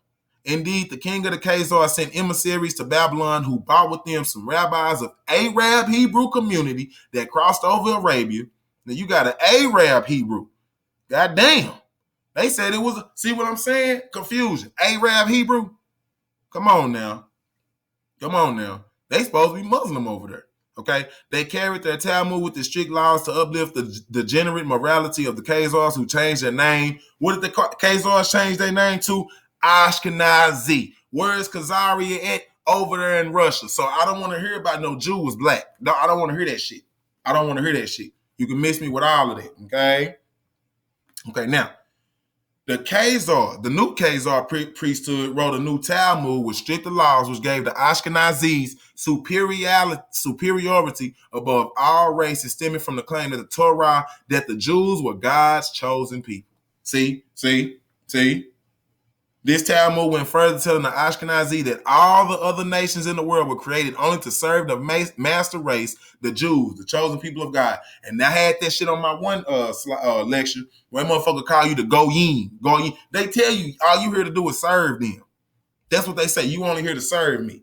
Indeed, the king of the Khazars sent emissaries to Babylon who brought with them some rabbis of Arab Hebrew community that crossed over Arabia. Now, you got an Arab Hebrew. God damn. They said it was, see what I'm saying? Confusion. Arab Hebrew? Come on now. Come on now. They supposed to be Muslim over there. Okay? They carried their Talmud with the strict laws to uplift the degenerate morality of the Khazars who changed their name. What did the Khazars change their name to? Ashkenazi. Where is Khazaria at? Over there in Russia. So I don't want to hear about no Jew was black. No, I don't want to hear that shit. I don't want to hear that shit. You can miss me with all of that. Okay? Okay, now. The Khazar, the new Khazar priesthood wrote a new Talmud with stricter laws which gave the Ashkenazis superiority above all races stemming from the claim of the Torah that the Jews were God's chosen people. See? This Talmud went further, telling the Ashkenazi that all the other nations in the world were created only to serve the master race, the Jews, the chosen people of God. And I had that shit on my one lecture where motherfucker call you the Goyim. They tell you all you here to do is serve them. That's what they say. You only here to serve me.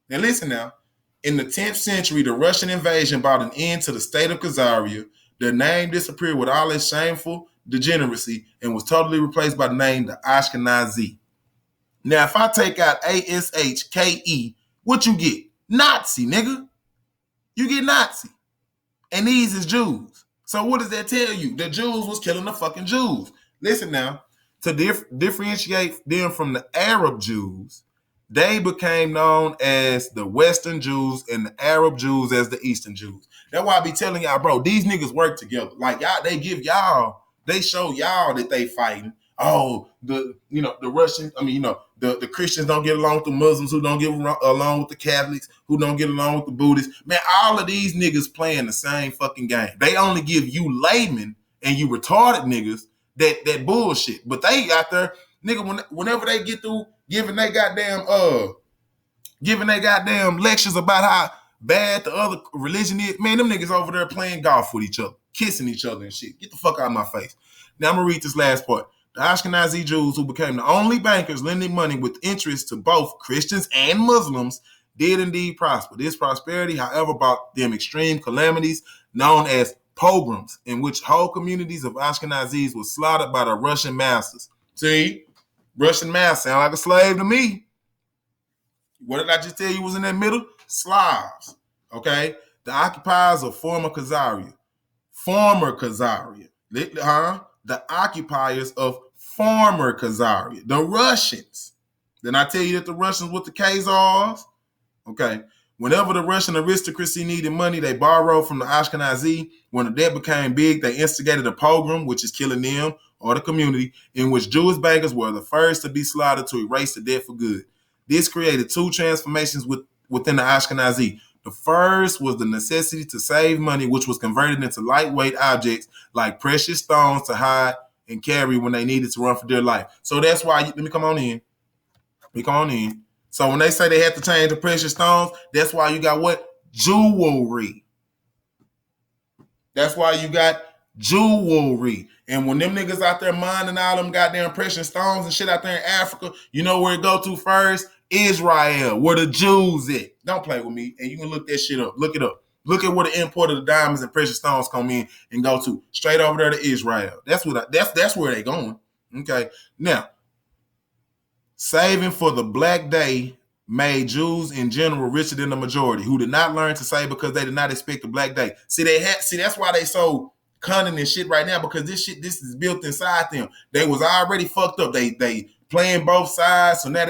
Now listen now. In the 10th century, the Russian invasion brought an end to the state of Khazaria. Their name disappeared with all its shameful degeneracy and was totally replaced by the name the Ashkenazi. Now, if I take out ASHKE, what you get? Nazi, nigga. You get Nazi. And these is Jews. So what does that tell you? The Jews was killing the fucking Jews. Listen now, to differentiate them from the Arab Jews, they became known as the Western Jews and the Arab Jews as the Eastern Jews. That's why I be telling y'all, bro, these niggas work together. Like y'all, they show y'all that they fighting. Oh, the Russians, the Christians don't get along with the Muslims, who don't get along with the Catholics, who don't get along with the Buddhists. Man, all of these niggas playing the same fucking game. They only give you laymen and you retarded niggas that bullshit. But they out there, nigga, whenever they get through giving they goddamn lectures about how bad the other religion is, man, them niggas over there playing golf with each other, kissing each other and shit. Get the fuck out of my face. Now I'm gonna read this last part. The Ashkenazi Jews, who became the only bankers lending money with interest to both Christians and Muslims, did indeed prosper. This prosperity, however, brought them extreme calamities known as pogroms, in which whole communities of Ashkenazis were slaughtered by the Russian masters. See? Russian master sound like a slave to me. What did I just tell you was in that middle? Slavs. Okay? The occupiers of former Khazaria. The occupiers of former Khazaria. The Russians. Then I tell you that the Russians with the Khazars. Okay. Whenever the Russian aristocracy needed money, they borrowed from the Ashkenazi. When the debt became big, they instigated a pogrom, which is killing them or the community, in which Jewish bankers were the first to be slaughtered to erase the debt for good. This created two transformations within the Ashkenazi. The first was the necessity to save money, which was converted into lightweight objects like precious stones to hide and carry when they needed to run for their life. So that's why, let me come on in. So when they say they had to change the precious stones, that's why you got what? Jewelry. That's why you got jewelry. And when them niggas out there mining all them goddamn precious stones and shit out there in Africa, you know where it go to first? Israel, where the Jews at. Don't play with me. And you can look that shit up. Look it up. Look at where the import of the diamonds and precious stones come in and go to. Straight over there to Israel. That's where they going. Okay. Now, saving for the Black Day made Jews in general richer than the majority, who did not learn to save because they did not expect the Black Day. See, that's why they so cunning and shit right now, because this is built inside them. They was already fucked up. They playing both sides, so now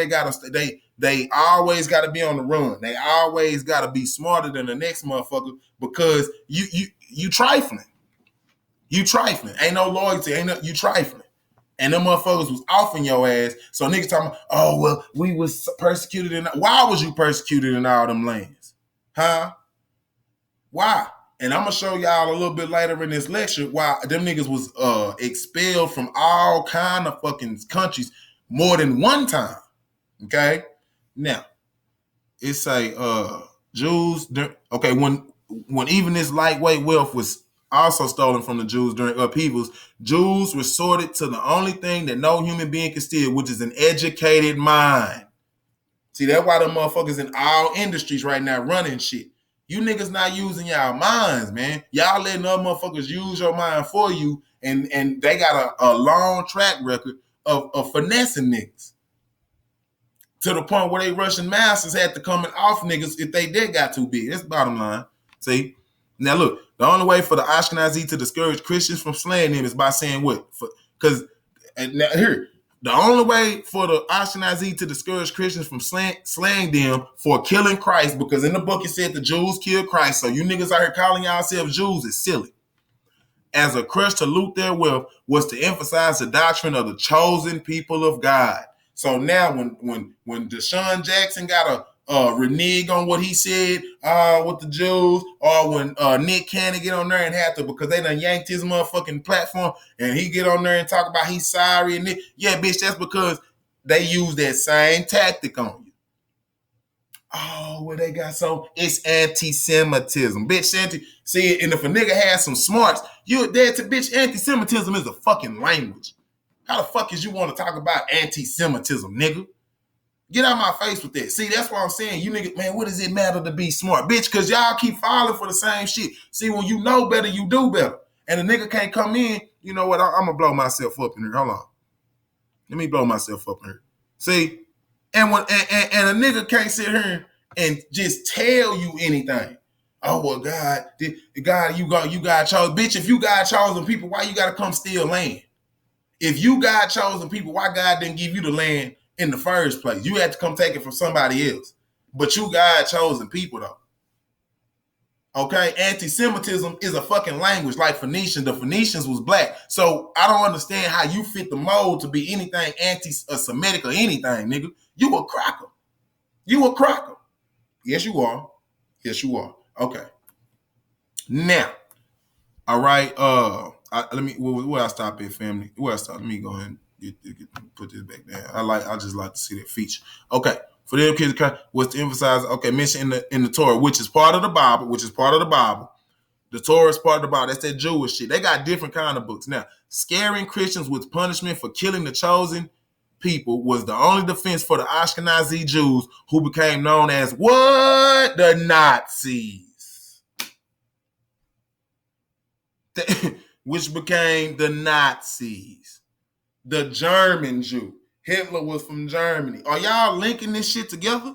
they always got to be on the run. They always got to be smarter than the next motherfucker, because you trifling. You trifling. Ain't no loyalty. You trifling. And them motherfuckers was off in your ass. So niggas talking about, oh, well, we was persecuted. Why was you persecuted in all them lands? Huh? Why? And I'm going to show y'all a little bit later in this lecture why them niggas was expelled from all kind of fucking countries more than one time. Okay? Now, it's a Jews, okay, when even this lightweight wealth was also stolen from the Jews during upheavals, Jews resorted to the only thing that no human being can steal, which is an educated mind. See, that's why the motherfuckers in all industries right now running shit. You niggas not using y'all minds, man. Y'all letting other motherfuckers use your mind for you, and they got a long track record of finessing niggas. To the point where they Russian masters had to come and off niggas if they did got too big. That's the bottom line. See? Now look, the only way for the Ashkenazi to discourage Christians from slaying them is by saying what? Because now here, the only way for the Ashkenazi to discourage Christians from slaying them for killing Christ, because in the book it said the Jews killed Christ, so you niggas out here calling yourselves Jews is silly. As a crush to loot their wealth was to emphasize the doctrine of the chosen people of God. So now when Deshaun Jackson got a renege on what he said with the Jews, or when Nick Cannon get on there and have to, because they done yanked his motherfucking platform, and he get on there and talk about he's sorry, and yeah, bitch, that's because they use that same tactic on you. Oh, well, they got so it's anti-Semitism, bitch. See, and if a nigga has some smarts, you're dead to bitch. Anti-Semitism is a fucking language. How the fuck is you want to talk about anti-Semitism, nigga? Get out my face with that. See, that's what I'm saying. You nigga, man, what does it matter to be smart? Bitch, because y'all keep falling for the same shit. See, when you know better, you do better. And a nigga can't come in, you know what, I'm going to blow myself up in here. Hold on. Let me blow myself up in here. See, and when and a nigga can't sit here and just tell you anything. Oh, well, God, you got chosen. Bitch, if you God chosen people, why you got to come steal land? If you God chosen people, why God didn't give you the land in the first place? You had to come take it from somebody else. But you God chosen people, though. Okay? Anti-Semitism is a fucking language like Phoenician. The Phoenicians was black. So I don't understand how you fit the mold to be anything anti-Semitic or anything, nigga. You a cracker. You a cracker. Yes, you are. Yes, you are. Okay. Now, all right, let me. Where I stop at, family? Where I stop? Let me go ahead and put this back down. I just like to see that feature. Okay, for them kids, was to emphasize. Okay, mention in the Torah, which is part of the Bible. The Torah is part of the Bible. That's that Jewish shit. They got different kind of books. Now, scaring Christians with punishment for killing the chosen people was the only defense for the Ashkenazi Jews, who became known as what? The Nazis. Which became the Nazis. The German Jew. Hitler was from Germany. Are y'all linking this shit together?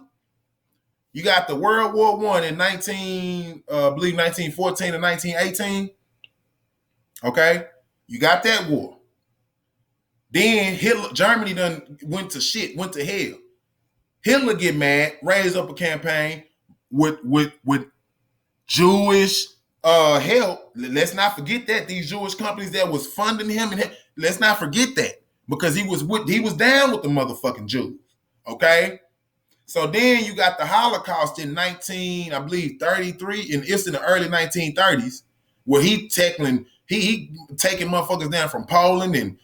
You got the World War I in 1914 and 1918. Okay? You got that war. Then Germany done went to hell. Hitler get mad, raised up a campaign with Jewish help. Let's not forget that these Jewish companies that was funding him, and let's not forget that, because he was down with the motherfucking Jews. Okay, so then you got the Holocaust in 1933, and it's in the early 1930s, where he taking motherfuckers down from Poland and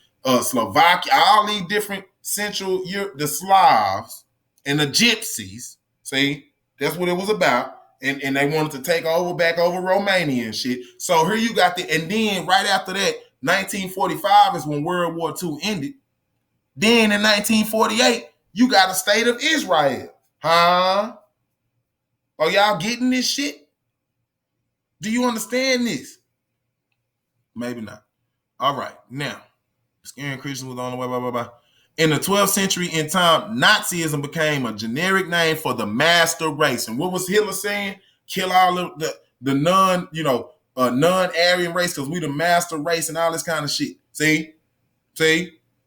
Slovakia, all these different Central Europe, the Slavs and the Gypsies. See, that's what it was about. And they wanted to take back over Romania and shit. So here you got and then right after that, 1945 is when World War II ended. Then in 1948, you got a state of Israel. Huh? Are y'all getting this shit? Do you understand this? Maybe not. All right. Now, scaring Christians was on the way, blah, blah, blah. In the 12th century in time, Nazism became a generic name for the master race. And what was Hitler saying? Kill all of the non-Aryan race, because we the master race and all this kind of shit. See?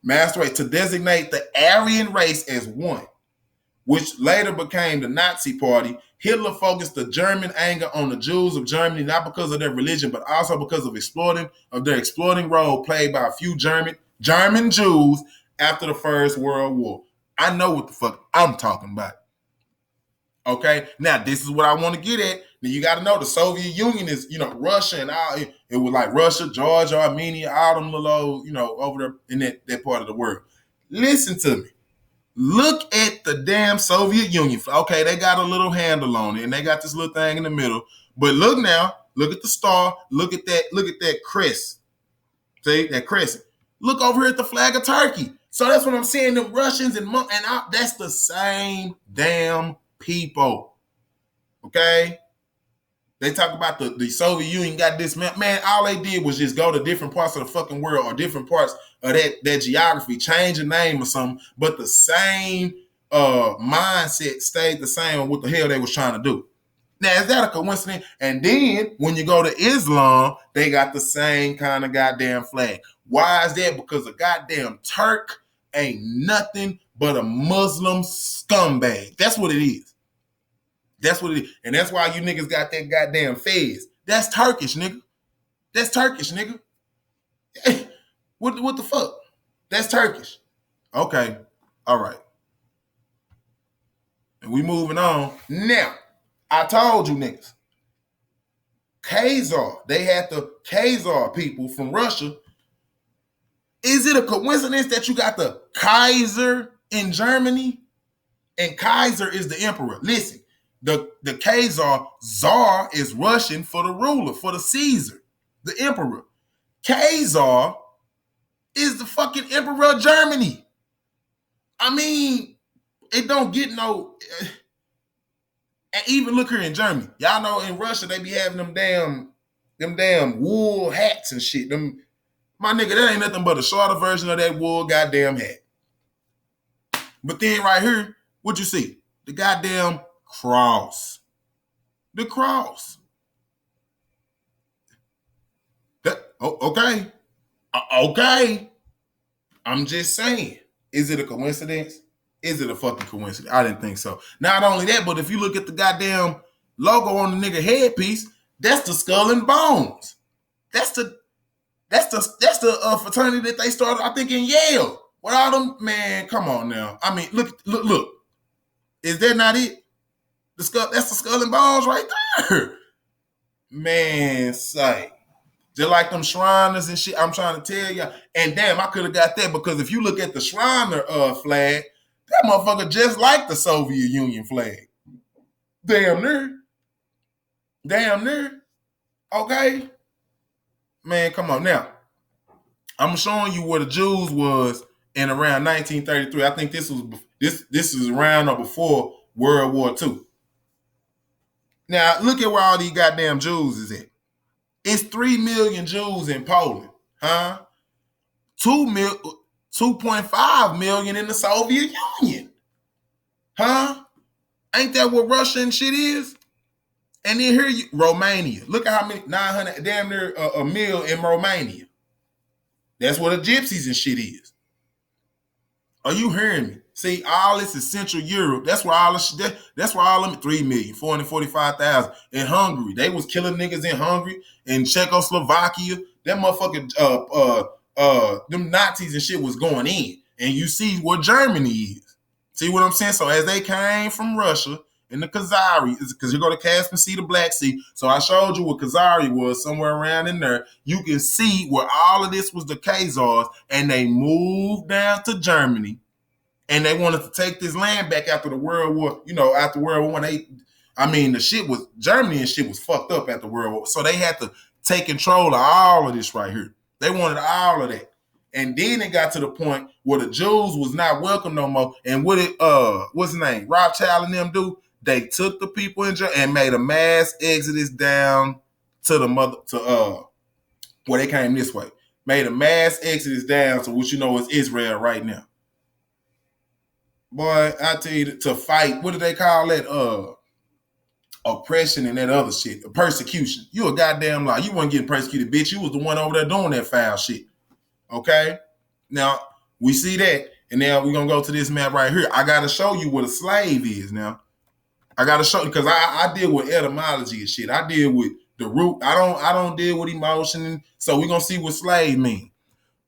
Master race. To designate the Aryan race as one, which later became the Nazi Party, Hitler focused the German anger on the Jews of Germany, not because of their religion, but also because of their exploiting role played by a few German German Jews after the First World War. I know what the fuck I'm talking about. Okay, now this is what I want to get at. Now you got to know the Soviet Union is, Russia and all. It was like Russia, Georgia, Armenia, all them little, over there in that part of the world. Listen to me. Look at the damn Soviet Union. Okay, they got a little handle on it, and they got this little thing in the middle. But look now, look at the star. Look at that crest. See that crescent. Look over here at the flag of Turkey. So that's what I'm saying. The Russians that's the same damn people. Okay? They talk about the Soviet Union got this, man, all they did was just go to different parts of the fucking world or different parts of that geography, change a name or something, but the same mindset stayed the same on what the hell they was trying to do. Now, is that a coincidence? And then when you go to Islam, they got the same kind of goddamn flag. Why is that? Because a goddamn Turk ain't nothing but a Muslim scumbag. That's what it is. That's what it is. And that's why you niggas got that goddamn fez. That's Turkish, nigga. That's Turkish, nigga. What the fuck? That's Turkish. Okay. All right. And we moving on. Now, I told you niggas. Khazar. They had the Khazar people from Russia. Is it a coincidence that you got the Kaiser in Germany? And Kaiser is the emperor. Listen. The Khazar, Tsar is Russian for the ruler, for the Caesar, the emperor. Khazar is the fucking emperor of Germany. I mean, it don't get no. And even look here in Germany, y'all know in Russia they be having them damn wool hats and shit. My nigga, that ain't nothing but a shorter version of that wool goddamn hat. But then right here, what you see? The goddamn cross. The cross. Okay. Okay. I'm just saying. Is it a coincidence? Is it a fucking coincidence? I didn't think so. Not only that, but if you look at the goddamn logo on the nigga headpiece, that's the Skull and Bones. That's the fraternity that they started, I think, in Yale. With all them, man, come on now. I mean, look. Is that not it? That's the Skull and Bones right there. Man, say. Just like them Shriners and shit, I'm trying to tell you. And damn, I could have got that because if you look at the Shriner flag, that motherfucker just like the Soviet Union flag. Damn near. Okay? Man, come on. Now, I'm showing you where the Jews was in around 1933. I think this is around or before World War II. Now, look at where all these goddamn Jews is at. It's 3 million Jews in Poland, huh? 2.5 million in the Soviet Union, huh? Ain't that what Russia and shit is? And then here, Romania. Look at how many, 900, damn near a mil in Romania. That's what the gypsies and shit is. Are you hearing me? See, all this is Central Europe. That's where all them 3 million, 445,000 in Hungary. They was killing niggas in Hungary, in Czechoslovakia. That motherfucker, them Nazis and shit was going in. And you see where Germany is. See what I'm saying? So as they came from Russia in the Khazari, because you go to Caspian Sea, the Black Sea. So I showed you what Khazari was, somewhere around in there. You can see where all of this was the Khazars, and they moved down to Germany. And they wanted to take this land back after the World War, after World War I. Germany and shit was fucked up after World War. So they had to take control of all of this right here. They wanted all of that. And then it got to the point where the Jews was not welcome no more. And what's his name? Rothschild and them do? They took the people in Germany and made a mass exodus down to where they came this way. Made a mass exodus down to what is Israel right now. Boy, I tell you, to fight, what do they call that? Oppression and that other shit. Persecution. You a goddamn lie. You weren't getting persecuted, bitch. You was the one over there doing that foul shit. Okay? Now, we see that, and now we're going to go to this map right here. I got to show you what a slave is now. I got to show you, because I deal with etymology and shit. I deal with the root. I don't deal with emotion. So we're going to see what slave means.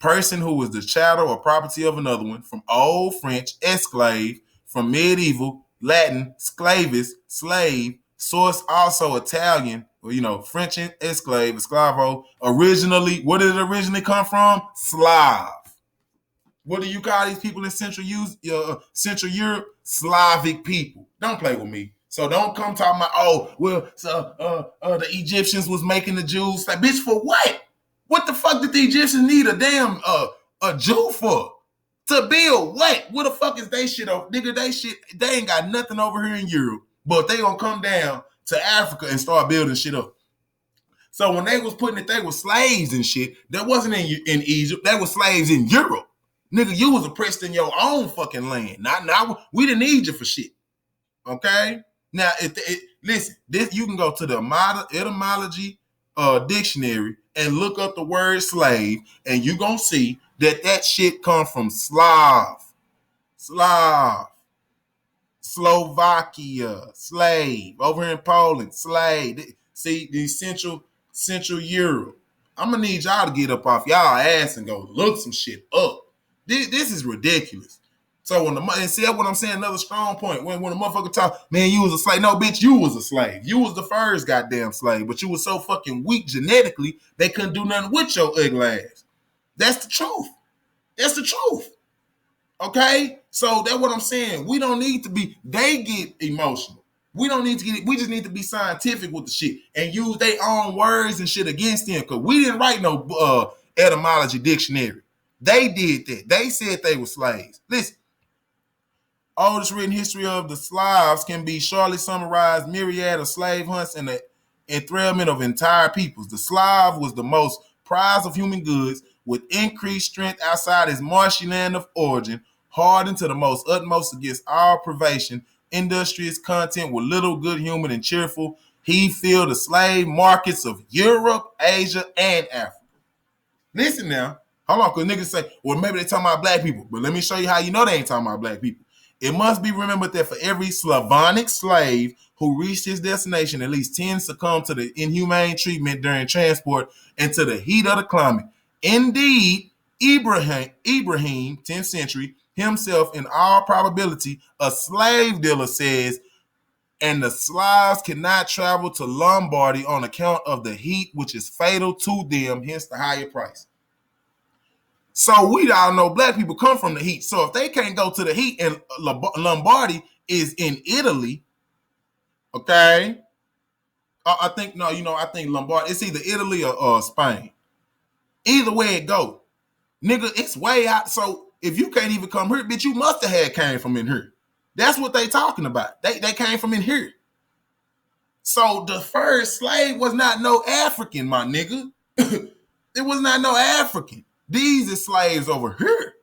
person who was the chattel or property of another one, from Old French, esclave, from medieval Latin, sclavis, slave, source also Italian, French esclave, esclavo. Originally, where did it originally come from? Slav. What do you call these people in Central Europe? Slavic people. Don't play with me. So don't come talking about, the Egyptians was making the Jews. Like, bitch, for what? What the fuck did the Egyptians need a damn a Jew for? To build what? What the fuck is they shit over? Nigga, they ain't got nothing over here in Europe. But they gonna come down to Africa and start building shit up. So when they was putting it, they were slaves and shit. That wasn't in Egypt. They were slaves in Europe. Nigga, you was oppressed in your own fucking land. Now we didn't need you for shit. Okay? Now, listen, this you can go to the etymology dictionary and look up the word slave, and you gonna see that shit come from Slav, Slovakia, slave. Over here in Poland, slave. See, the Central Europe. I'm gonna need y'all to get up off y'all ass and go look some shit up. This is ridiculous. So and see what I'm saying, another strong point. When a motherfucker talk, man, you was a slave. No, bitch, you was a slave. You was the first goddamn slave, but you was so fucking weak genetically, they couldn't do nothing with your ugly ass. That's the truth. That's the truth. Okay? So that's what I'm saying. We don't need to be, they get emotional. We don't need to get it. We just need to be scientific with the shit and use their own words and shit against them, because we didn't write no etymology dictionary. They did that. They said they were slaves. Listen, oldest written history of the Slavs can be shortly summarized: myriad of slave hunts and the enthrallment of entire peoples. The Slav was the most prized of human goods, with increased strength outside his marshy land of origin, hardened to the most utmost against all privation, industrious content with little good human and cheerful. He filled the slave markets of Europe, Asia, and Africa. Listen now. Hold on, because niggas say, well, maybe they talking about black people. But let me show you how you know they ain't talking about black people. It must be remembered that for every Slavonic slave who reached his destination, at least 10 succumbed to the inhumane treatment during transport and to the heat of the climate. Indeed, Ibrahim, 10th century, himself in all probability, a slave dealer, says, and the Slavs cannot travel to Lombardy on account of the heat, which is fatal to them, hence the higher price. So we all know black people come from the heat. So if they can't go to the heat, and Lombardy is in Italy, okay? I think Lombardy, it's either Italy or Spain. Either way it go. Nigga, it's way out. So if you can't even come here, bitch, you must have had came from in here. That's what they talking about. They came from in here. So the first slave was not no African, my nigga. It was not no African. These are slaves over here,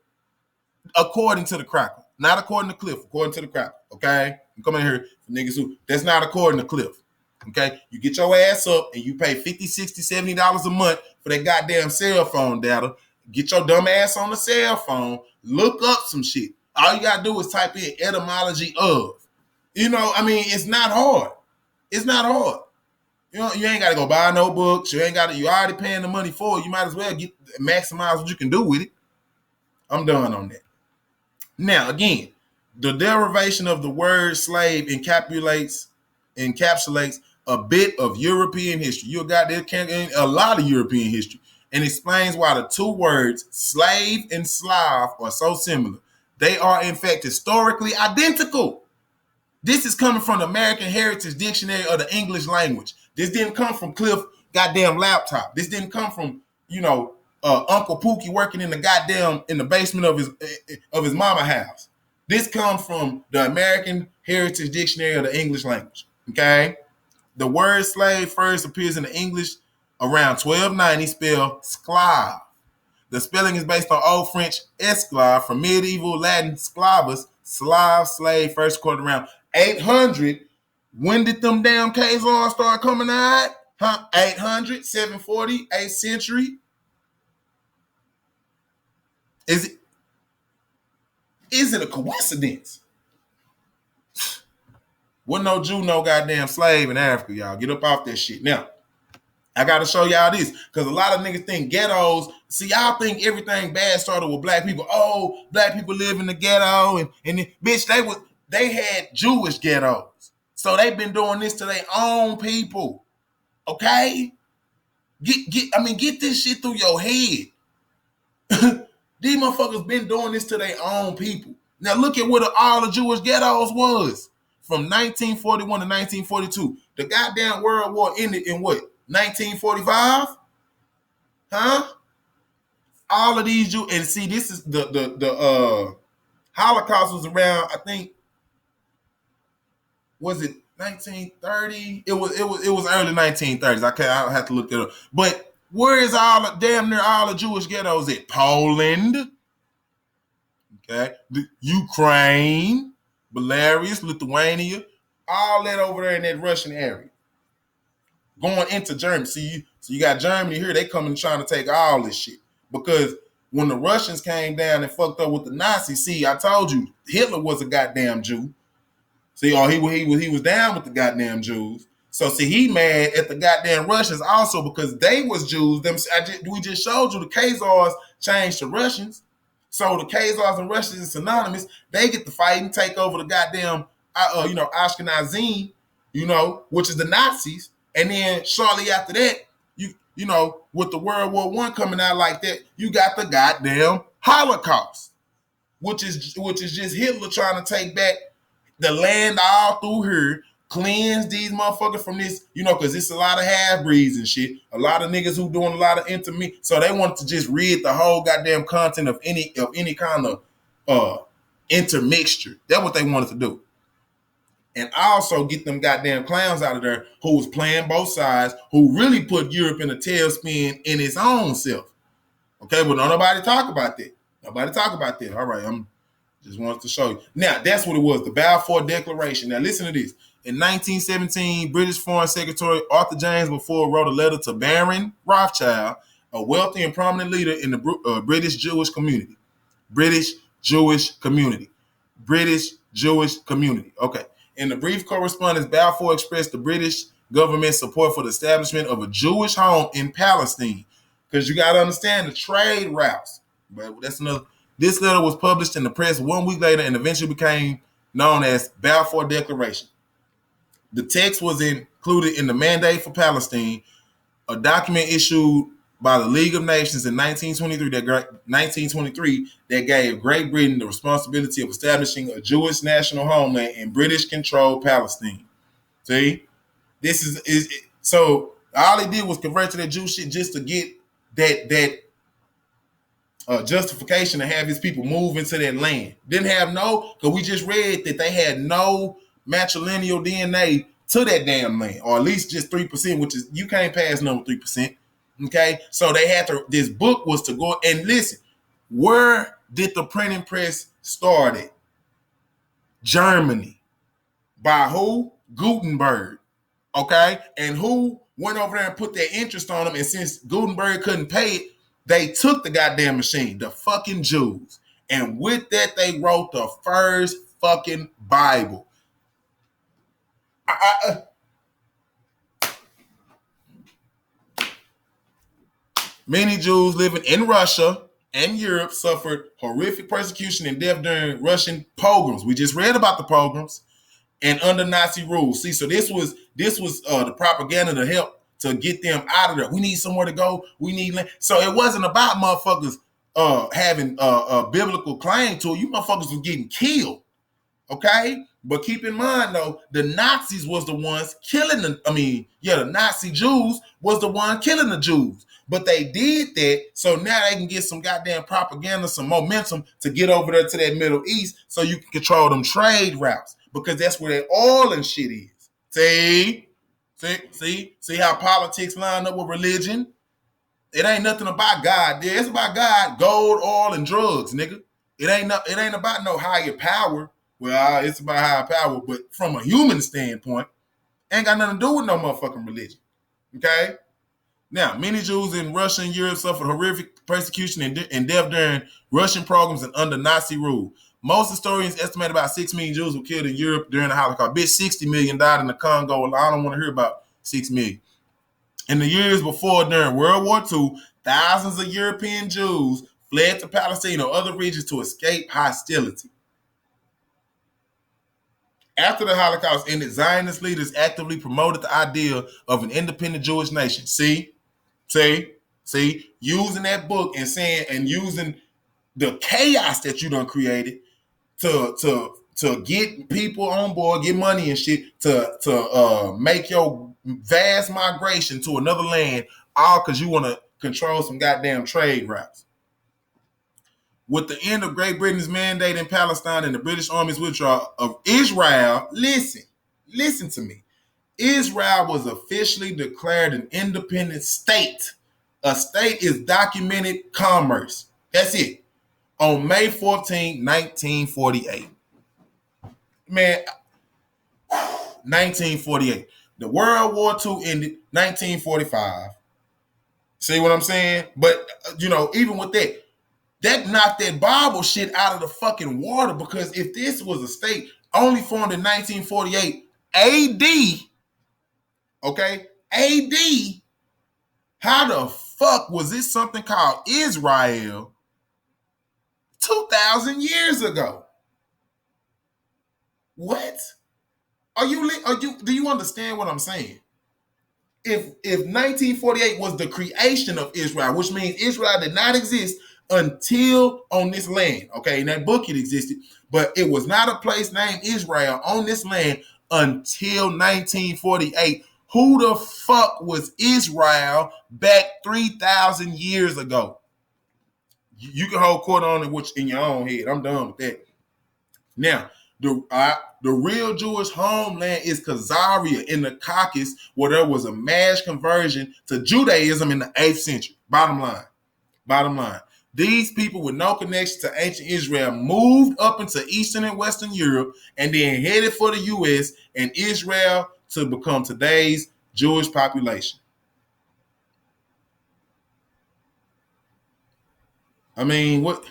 according to the Crackle. Not according to Cliff, according to the Crackle, okay? You come in here for niggas who, that's not according to Cliff, okay? You get your ass up and you pay $50, $60, $70 a month for that goddamn cell phone data. Get your dumb ass on the cell phone, look up some shit. All you gotta do is type in etymology of. It's not hard. It's not hard. You ain't got to go buy no books. You already paying the money for it. You might as well maximize what you can do with it. I'm done on that. Now, again, the derivation of the word slave encapsulates a bit of European history. You got a lot of European history, and explains why the two words slave and Slav are so similar. They are, in fact, historically identical. This is coming from the American Heritage Dictionary of the English language. This didn't come from Cliff goddamn laptop. This didn't come from, Uncle Pookie working in the basement of his mama house. This comes from the American Heritage Dictionary of the English language. Okay? The word slave first appears in the English around 1290, spelled sclave. The spelling is based on Old French esclave from medieval Latin sclavus, Slav, slave, first recorded around 800. When did them damn case laws start coming out? 800, 740, 8th century. Is it a coincidence? Wasn't no Jew, no goddamn slave in Africa, y'all. Get up off that shit. Now, I got to show y'all this because a lot of niggas think ghettos. See, y'all think everything bad started with black people. Oh, black people live in the ghetto, and bitch, they had Jewish ghettos, so they've been doing this to their own people. Okay, get this shit through your head. These motherfuckers been doing this to their own people. Now look at what all the Jewish ghettos was from 1941 to 1942. The goddamn World War ended in what? 1945? Huh? All of these Jews, and see, this is the Holocaust was around, I think, was it 1930? It was early 1930s. I have to look it up. But where is damn near all the Jewish ghettos at? Poland, okay, the Ukraine, Belarus, Lithuania, all that over there in that Russian area. Going into Germany. See, so you got Germany here, they coming trying to take all this shit. Because when the Russians came down and fucked up with the Nazis, see, I told you, Hitler was a goddamn Jew. See, he was down with the goddamn Jews. So see, he mad at the goddamn Russians also because they was Jews. We just showed you the Khazars changed to Russians. So the Khazars and Russians is synonymous. They get to fight and take over the goddamn, Ashkenazim, which is the Nazis. And then shortly after that, with the World War I coming out like that, you got the goddamn Holocaust, which is just Hitler trying to take back the land all through here, cleanse these motherfuckers from this, because it's a lot of half-breeds and shit, a lot of niggas who doing a lot of intermix. So they wanted to just read the whole goddamn content of any kind of intermixture. That's what they wanted to do. And also get them goddamn clowns out of there who was playing both sides, who really put Europe in a tailspin in its own self. Okay, but nobody talk about that. Nobody talk about that. All right, I'm just wanted to show you. Now, that's what it was, the Balfour Declaration. Now, listen to this. In 1917, British Foreign Secretary Arthur James Balfour wrote a letter to Baron Rothschild, a wealthy and prominent leader in the British Jewish community. British Jewish community. Okay. In the brief correspondence, Balfour expressed the British government's support for the establishment of a Jewish home in Palestine. Because you got to understand the trade routes. But that's another. This letter was published in the press 1 week later and eventually became known as Balfour Declaration. The text was included in the Mandate for Palestine, a document issued by the League of Nations in 1923 that gave Great Britain the responsibility of establishing a Jewish national homeland in British-controlled Palestine. See? This is so all he did was convert to that Jew shit just to get that justification to have his people move into that land. Didn't have because we just read that they had no matrilineal DNA to that damn land, or at least just 3%, which is, you can't pass number 3%. Okay, so they had to, this book was to go and listen. Where did the printing press start at? Germany. By who? Gutenberg. Okay, and who went over there and put their interest on them? And since Gutenberg couldn't pay it, they took the goddamn machine, the fucking Jews. And with that, they wrote the first fucking Bible. Many Jews living in Russia and Europe suffered horrific persecution and death during Russian pogroms. We just read about the pogroms and under Nazi rule. See, so this was the propaganda to help to get them out of there. We need somewhere to go. We need land. So it wasn't about motherfuckers having a biblical claim to it. You motherfuckers was getting killed. Okay? But keep in mind, though, the Nazis was the ones killing the Nazi Jews was the one killing the Jews. But they did that, so now they can get some goddamn propaganda, some momentum to get over there to that Middle East so you can control them trade routes, because that's where that oil and shit is. See how politics line up with religion? It ain't nothing about God. It's about God, gold, oil, and drugs, nigga. It ain't about no higher power. Well, it's about higher power, but from a human standpoint, ain't got nothing to do with no motherfucking religion. Okay? Now, many Jews in Russia and Europe suffered horrific persecution and death during Russian pogroms and under Nazi rule. Most historians estimate about 6 million Jews were killed in Europe during the Holocaust. Bitch, 60 million died in the Congo. I don't want to hear about 6 million. In the years before, during World War II, thousands of European Jews fled to Palestine or other regions to escape hostility. After the Holocaust ended, Zionist leaders actively promoted the idea of an independent Jewish nation. See, using that book and saying and using the chaos that you done created to get people on board, get money and shit to make your vast migration to another land, all because you want to control some goddamn trade routes. With the end of Great Britain's mandate in Palestine and the British Army's withdrawal of Israel, listen to me. Israel was officially declared an independent state. A state is documented commerce. That's it. On May 14, 1948. Man, 1948. The World War II ended 1945. See what I'm saying? But, even with that knocked that Bible shit out of the fucking water, because if this was a state only formed in 1948 AD, okay, AD, how the fuck was this something called Israel 2,000 years ago? What? Do you understand what I'm saying? If 1948 was the creation of Israel, which means Israel did not exist until on this land, okay? In that book it existed, but it was not a place named Israel on this land until 1948. Who the fuck was Israel back 3,000 years ago? You can hold court on it in your own head. I'm done with that. Now, the real Jewish homeland is Khazaria in the Caucasus, where there was a mass conversion to Judaism in the 8th century. Bottom line. These people with no connection to ancient Israel moved up into Eastern and Western Europe and then headed for the U.S. and Israel to become today's Jewish population. I mean, what?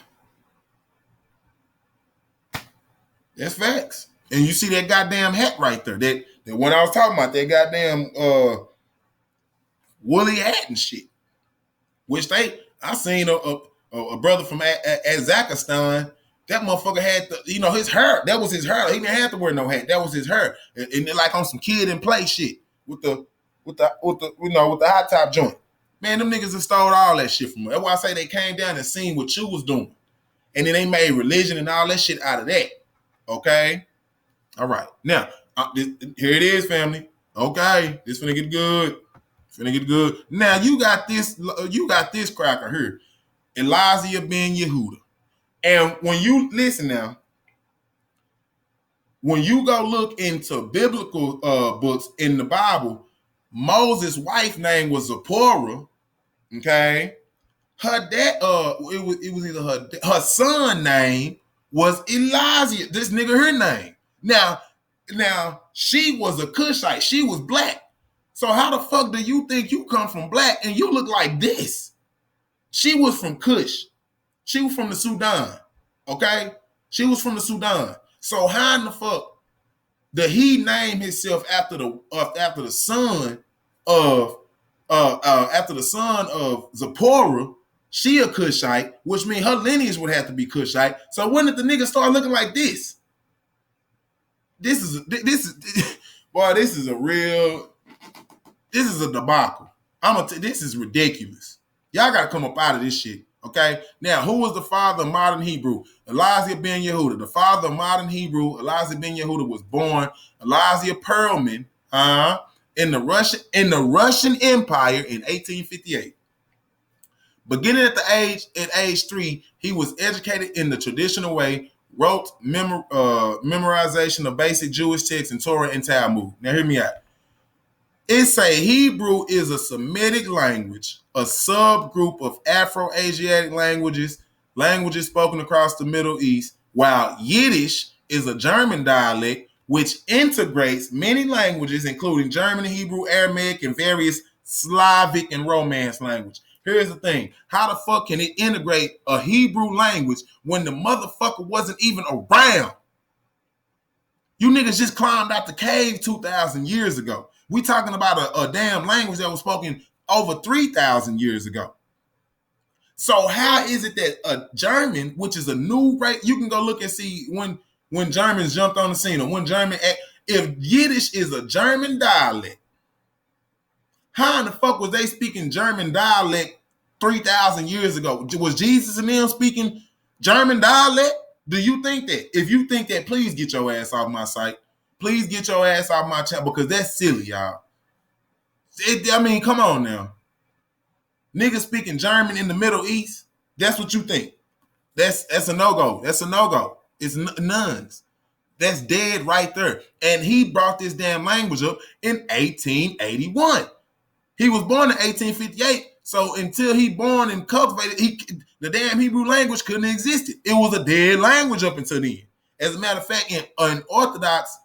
That's facts. And you see that goddamn hat right there. That what I was talking about, that goddamn woolly hat and shit. Which I seen a brother from Kazakhstan. That motherfucker had his hair. That was his hair. He didn't have to wear no hat. That was his hair. And like on some kid and play shit with the high top joint. Man, them niggas have stole all that shit from me. That's why I say they came down and seen what you was doing. And then they made religion and all that shit out of that. Okay? All right. Now, here it is, family. Okay. This finna get good. Now, you got this cracker here. Elijah ben Yehuda. And when you listen now, when you go look into biblical books in the Bible, Moses' wife name was Zipporah. Okay, her dad, it was either her son name was Elijah. This nigga her name. Now she was a Cushite. She was black. So how the fuck do you think you come from black and you look like this? She was from Kush. She was from the Sudan. Okay, she was from the Sudan. So how in the fuck did he name himself after the son of Zipporah? She a Cushite, which means her lineage would have to be Cushite. So when did the nigga start looking like this? This is a debacle. This is ridiculous. Y'all gotta come up out of this shit. Okay. Now, who was the father of modern Hebrew? Elijah ben Yehuda. The father of modern Hebrew, Elijah ben Yehuda, was born Elijah Perlman in the Russian Empire in 1858. Beginning at age 3, he was educated in the traditional way, wrote memorization of basic Jewish texts in Torah and Talmud. Now, hear me out. It say Hebrew is a Semitic language, a subgroup of Afro-Asiatic languages spoken across the Middle East, while Yiddish is a German dialect which integrates many languages, including German, Hebrew, Aramaic, and various Slavic and Romance language. Here's the thing. How the fuck can it integrate a Hebrew language when the motherfucker wasn't even around? You niggas just climbed out the cave 2,000 years ago. We talking about a damn language that was spoken over 3,000 years ago. So how is it that a German, which is a new race, you can go look and see when Germans jumped on the scene, or when German, if Yiddish is a German dialect, how in the fuck was they speaking German dialect 3,000 years ago? Was Jesus and them speaking German dialect? Do you think that? If you think that, please get your ass off my site. Please get your ass off my channel, because that's silly, y'all. I mean, come on now. Niggas speaking German in the Middle East, that's what you think. That's a no-go. That's a no-go. It's nuns. That's dead right there. And he brought this damn language up in 1881. He was born in 1858. So until he born and cultivated, the damn Hebrew language couldn't have existed. It was a dead language up until then. As a matter of fact, in Orthodox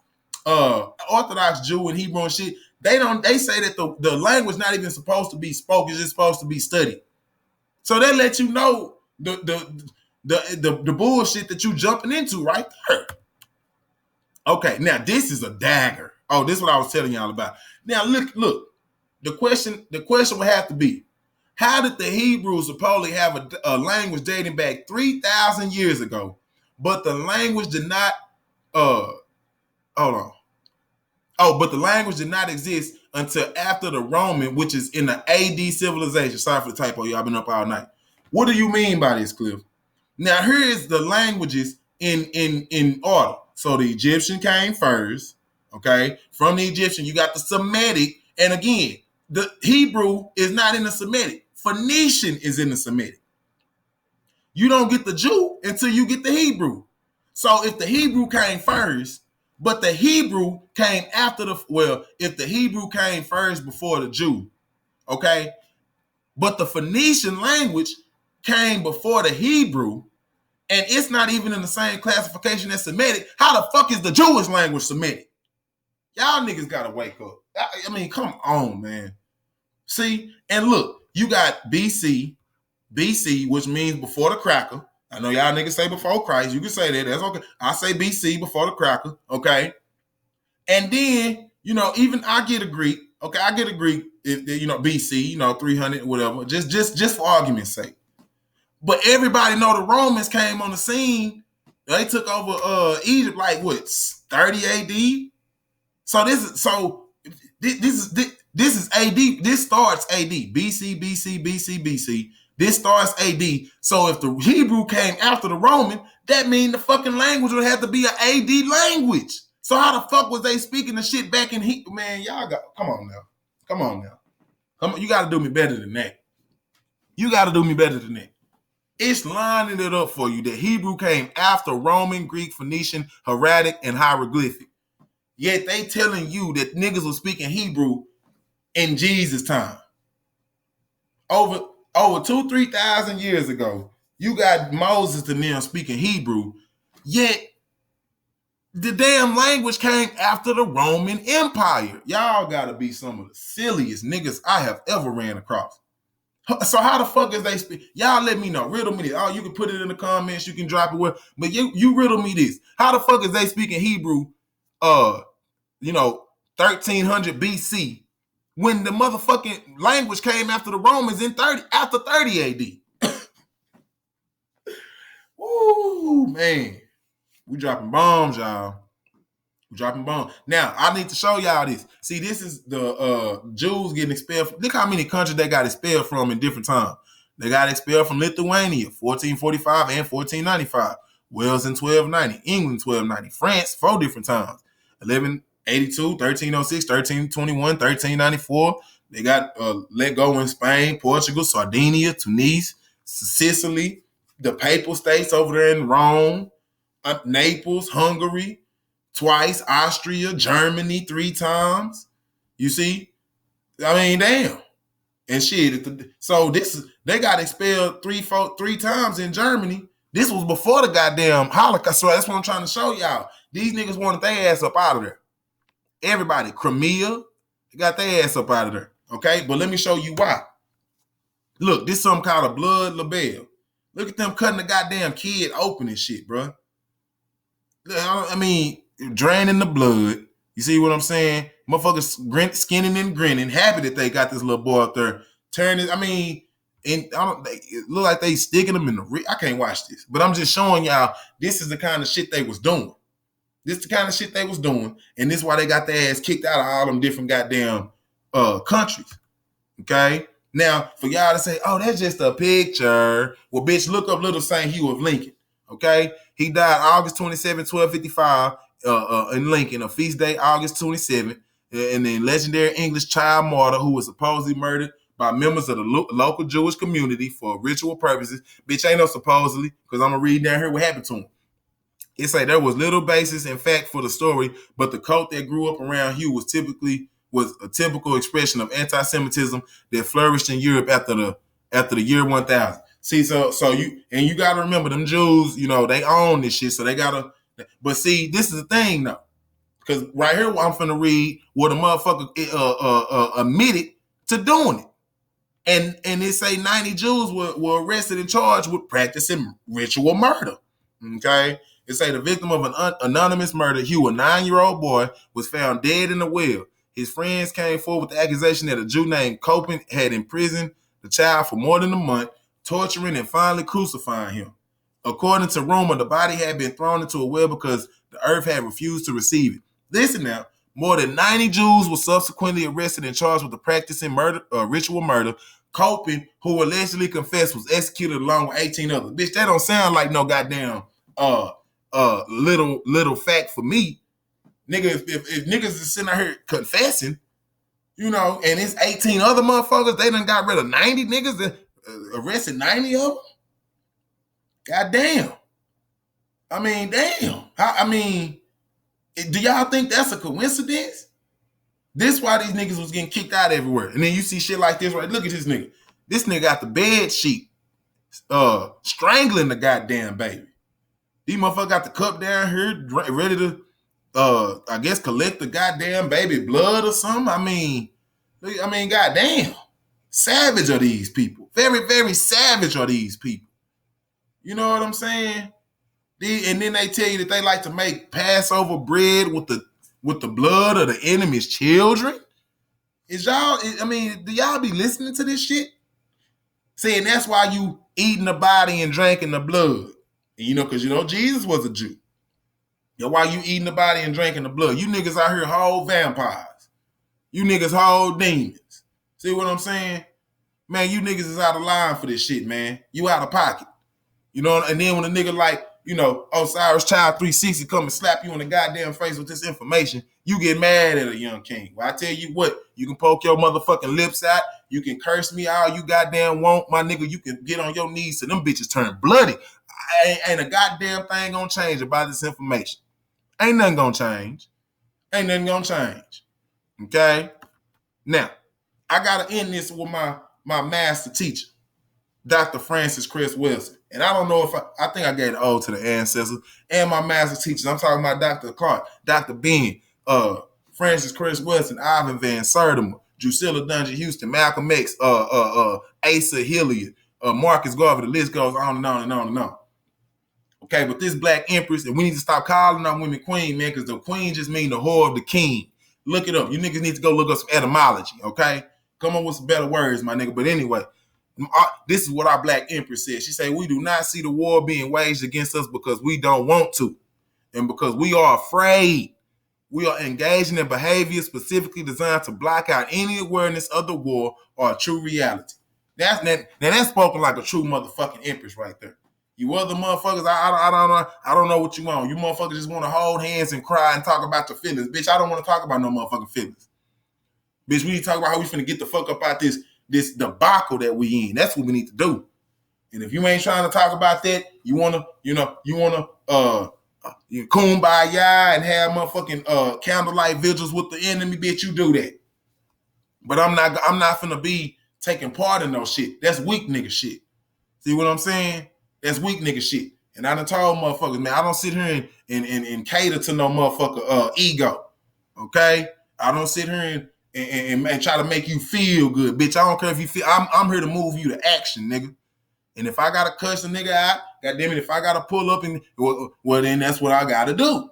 Jew and Hebrew and shit, they say that the language not even supposed to be spoken, it's just supposed to be studied. So they let you know the bullshit that you jumping into right there. Okay, now this is a dagger. Oh, this is what I was telling y'all about. Now look. The question would have to be, how did the Hebrews supposedly have a language dating back 3,000 years ago, but the language did not hold on. Oh, but the language did not exist until after the Roman, which is in the AD civilization. Sorry for the typo, y'all been up all night. What do you mean by this, Cliff? Now, here is the languages in order. So the Egyptian came first, okay? From the Egyptian, you got the Semitic, and again, the Hebrew is not in the Semitic. Phoenician is in the Semitic. You don't get the Jew until you get the Hebrew. So if the Hebrew came first, but the Hebrew came after if the Hebrew came first before the Jew, okay, but the Phoenician language came before the Hebrew, and it's not even in the same classification as Semitic, how the fuck is the Jewish language Semitic? Y'all niggas gotta wake up. I mean, come on, man. See, and look, you got BC, which means before the cracker. I know y'all niggas say before Christ. You can say that. That's okay. I say BC, before the cracker. Okay. And then, even I get a Greek. Okay, I get a Greek. BC, 300, whatever. Just for argument's sake. But everybody know the Romans came on the scene. They took over Egypt like what, 30 AD. So this is AD. This starts AD. BC. This starts AD. So if the Hebrew came after the Roman, that means the fucking language would have to be an AD language. So how the fuck was they speaking the shit back in Hebrew? Man, y'all got, come on now. Come on, you got to do me better than that. It's lining it up for you that Hebrew came after Roman, Greek, Phoenician, Hieratic, and hieroglyphic. Yet they telling you that niggas was speaking Hebrew in Jesus' time. Over 2,000-3,000 years ago, you got Moses and them speaking Hebrew, yet the damn language came after the Roman Empire. Y'all gotta be some of the silliest niggas I have ever ran across. So how the fuck is they speak? Y'all let me know. Riddle me this. Oh, you can put it in the comments. You can drop it where. But you riddle me this. How the fuck is they speaking Hebrew 1300 BC when the motherfucking language came after the Romans after 30 AD? Woo, man. We dropping bombs, y'all. Now, I need to show y'all this. See, this is the Jews getting expelled. Look how many countries they got expelled from in different times. They got expelled from Lithuania, 1445 and 1495. Wales in 1290. England, 1290. France, 4 different times. 1182, 1306, 1321, 1394. They got let go in Spain, Portugal, Sardinia, Tunis, Sicily, the Papal States over there in Rome, Naples, Hungary, twice, Austria, Germany 3 times. You see? I mean, damn. And shit. So they got expelled 3 times in Germany. This was before the goddamn Holocaust. So that's what I'm trying to show y'all. These niggas wanted their ass up out of there. Everybody, Crimea, they got their ass up out of there. Okay? But let me show you why. Look, this is something called a blood label. Look at them cutting the goddamn kid open and shit, bro. I mean, draining the blood. You see what I'm saying? Motherfuckers skinning and grinning, happy that they got this little boy up there. Turning, and it look like they sticking them in the. I can't watch this, but I'm just showing y'all this is the kind of shit they was doing. This is the kind of shit they was doing, and this is why they got their ass kicked out of all them different goddamn countries. Okay? Now, for y'all to say, oh, that's just a picture. Well, bitch, look up Little St. Hugh of Lincoln. Okay? He died August 27, 1255 in Lincoln, a feast day, August 27th. And then legendary English child martyr who was supposedly murdered by members of the local Jewish community for ritual purposes. Bitch, ain't no supposedly, because I'm going to read down here what happened to him. It say there was little basis in fact for the story, but the cult that grew up around Hugh was a typical expression of anti-Semitism that flourished in Europe after the year 1000. See, so you gotta remember them Jews, they own this shit, so they gotta. But see, this is the thing though, because right here I'm finna read what a motherfucker admitted to doing it, and it say 90 Jews were arrested and charged with practicing ritual murder. Okay. It say the victim of an anonymous murder, Hugh, a 9-year-old boy, was found dead in a well. His friends came forward with the accusation that a Jew named Copin had imprisoned the child for more than a month, torturing and finally crucifying him. According to rumor, the body had been thrown into a well because the earth had refused to receive it. Listen now, more than 90 Jews were subsequently arrested and charged with the practicing ritual murder. Copin, who allegedly confessed, was executed along with 18 others. Bitch, that don't sound like no goddamn little fact for me. Nigga, if niggas is sitting out here confessing, and it's 18 other motherfuckers, they done got rid of 90 niggas and arrested 90 of them. God damn. Damn. Do y'all think that's a coincidence? This why these niggas was getting kicked out everywhere. And then you see shit like this, right? Look at this nigga. This nigga got the bed sheet strangling the goddamn baby. These motherfuckers got the cup down here ready to, I guess, collect the goddamn baby blood or something. Goddamn. Savage are these people. Very, very savage are these people. You know what I'm saying? And then they tell you that they like to make Passover bread with the blood of the enemy's children. Do y'all be listening to this shit? Saying that's why you eating the body and drinking the blood. Because Jesus was a Jew. Why you eating the body and drinking the blood? You niggas out here whole vampires. You niggas whole demons. See what I'm saying? Man, you niggas is out of line for this shit, man. You out of pocket. And then when a nigga like, Osiris Child 360 come and slap you in the goddamn face with this information, you get mad at a young king. Well, I tell you what, you can poke your motherfucking lips out. You can curse me all you goddamn want. My nigga, you can get on your knees till them bitches turn bloody. Ain't a goddamn thing gonna change about this information. Ain't nothing gonna change. Okay? Now, I gotta end this with my master teacher, Dr. Francis Cress Wilson. And I don't know if I think I gave the ode to the ancestors and my master teachers. I'm talking about Dr. Clark, Dr. Ben, Francis Cress Wilson, Ivan Van Sertima, Drusilla Dungeon Houston, Malcolm X, Asa Hilliard, Marcus Garvey. The list goes on and on and on and on. Okay, but this black empress, and we need to stop calling our women queen, man, because the queen just mean the whore of the king. Look it up. You niggas need to go look up some etymology, okay? Come up with some better words, my nigga. But anyway, this is what our black empress said. She said, we do not see the war being waged against us because we don't want to, and because we are afraid. We are engaging in behavior specifically designed to block out any awareness of the war or a true reality. That's spoken like a true motherfucking empress right there. You other motherfuckers, I don't know what you want. You motherfuckers just want to hold hands and cry and talk about your feelings. Bitch, I don't want to talk about no motherfucking feelings. Bitch, we need to talk about how we finna get the fuck up out this debacle that we in. That's what we need to do. And if you ain't trying to talk about that, you wanna kumbaya and have motherfucking candlelight vigils with the enemy, bitch, you do that. But I'm not finna be taking part in no shit. That's weak nigga shit. See what I'm saying? That's weak nigga shit. And I done told motherfuckers, man, I don't sit here and cater to no motherfucker ego. Okay? I don't sit here and try to make you feel good. Bitch, I don't care if you feel, I'm here to move you to action, nigga. And if I gotta cuss a nigga out, goddamn it, if I gotta pull up and, well, then that's what I gotta do.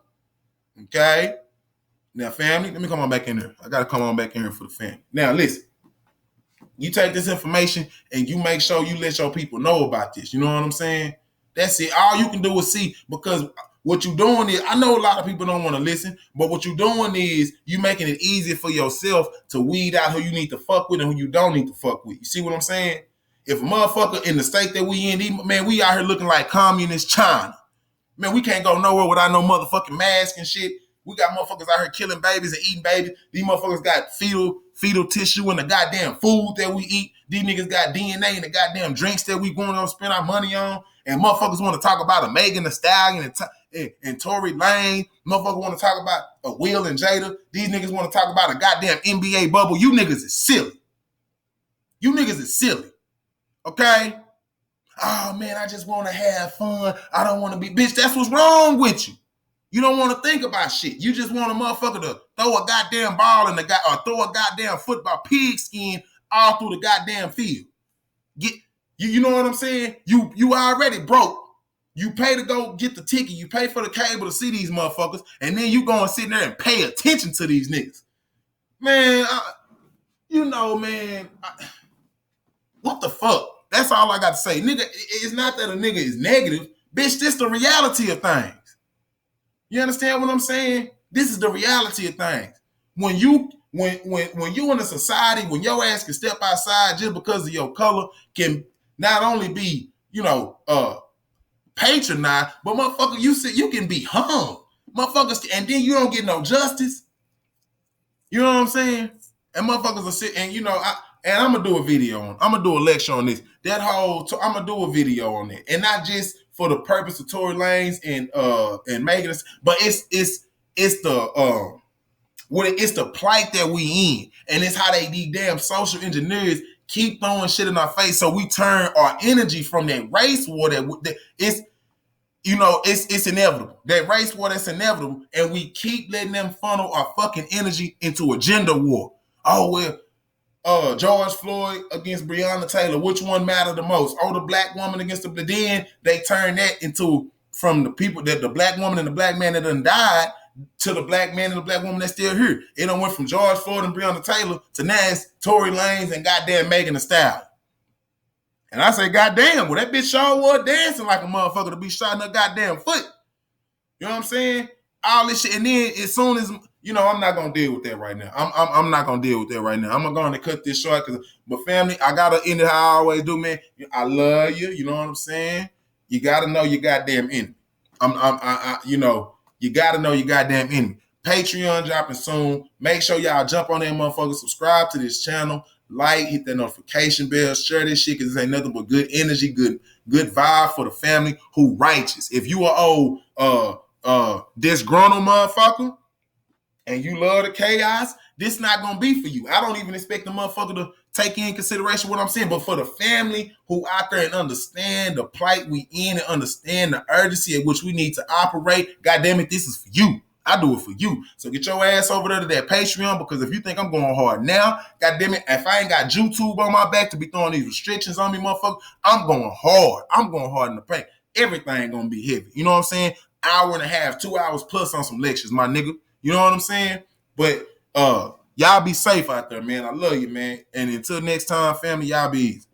Okay? Now, family, let me come on back in here. I got to come on back in here for the family. Now, listen. You take this information and you make sure you let your people know about this. You know what I'm saying? That's it. All you can do is see, because what you're doing is, I know a lot of people don't want to listen, but what you're doing is you making it easier for yourself to weed out who you need to fuck with and who you don't need to fuck with. You see what I'm saying? If a motherfucker in the state that we in, man, we out here looking like communist China. Man, we can't go nowhere without no motherfucking mask and shit. We got motherfuckers out here killing babies and eating babies. These motherfuckers got fetal tissue in the goddamn food that we eat. These niggas got DNA in the goddamn drinks that we going to spend our money on. And motherfuckers want to talk about a Megan Thee Stallion and Tory Lane. Motherfuckers want to talk about a Will and Jada. These niggas want to talk about a goddamn NBA bubble. You niggas is silly. You niggas is silly. Okay? Oh, man, I just want to have fun. I don't want to be... Bitch, that's what's wrong with you. You don't want to think about shit. You just want a motherfucker to throw a goddamn ball in the guy or throw a goddamn football pigskin all through the goddamn field. You know what I'm saying? You already broke. You pay to go get the ticket. You pay for the cable to see these motherfuckers, and then you go and sit there and pay attention to these niggas. Man, what the fuck? That's all I got to say. Nigga, it's not that a nigga is negative. Bitch, this the reality of things. You understand what I'm saying? This is the reality of things. When you in a society, when your ass can step outside just because of your color, can not only be, patronized, but motherfucker, you can be hung. Motherfuckers, and then you don't get no justice. You know what I'm saying? And motherfuckers are sitting, and I'm gonna do a video on. I'm gonna do a lecture on this. I'm gonna do a video on it, and not just for the purpose of Tory Lanez and Megan, but it's the plight that we in, and it's how these damn social engineers keep throwing shit in our face, so we turn our energy from that race war that it's inevitable. That race war that's inevitable, and we keep letting them funnel our fucking energy into a gender war. Oh well, George Floyd against Breonna Taylor, which one mattered the most? Oh, the black woman against then they turn that into, from the people that the black woman and the black man that done died to the black man and the black woman that's still here. It done went from George Floyd and Breonna Taylor to now it's Tory Lanez and goddamn Megan Thee Stallion. And I say, goddamn, well, that bitch sure was dancing like a motherfucker to be shot in her goddamn foot. You know what I'm saying? All this shit. And then as soon as, I'm not going to deal with that right now. I'm not going to deal with that right now. I'm going to cut this short. But family, I got to end it how I always do, man. I love you. You know what I'm saying? You got to know your goddamn enemy. You got to know your goddamn enemy. Patreon dropping soon. Make sure y'all jump on that motherfucker. Subscribe to this channel. Like, hit that notification bell. Share this shit because this ain't nothing but good energy, good vibe for the family who righteous. If you are old disgruntled motherfucker and you love the chaos, this not going to be for you. I don't even expect the motherfucker to take in consideration what I'm saying, but for the family who out there and understand the plight we in and understand the urgency at which we need to operate, goddamn it, this is for you. I do it for you. So get your ass over there to that Patreon, because if you think I'm going hard now, goddamn it, if I ain't got YouTube on my back to be throwing these restrictions on me, motherfucker, I'm going hard. I'm going hard in the paint. Everything going to be heavy. You know what I'm saying? Hour and a half, 2 hours plus on some lectures, my nigga. You know what I'm saying? But y'all be safe out there, man. I love you, man. And until next time, family, y'all be easy.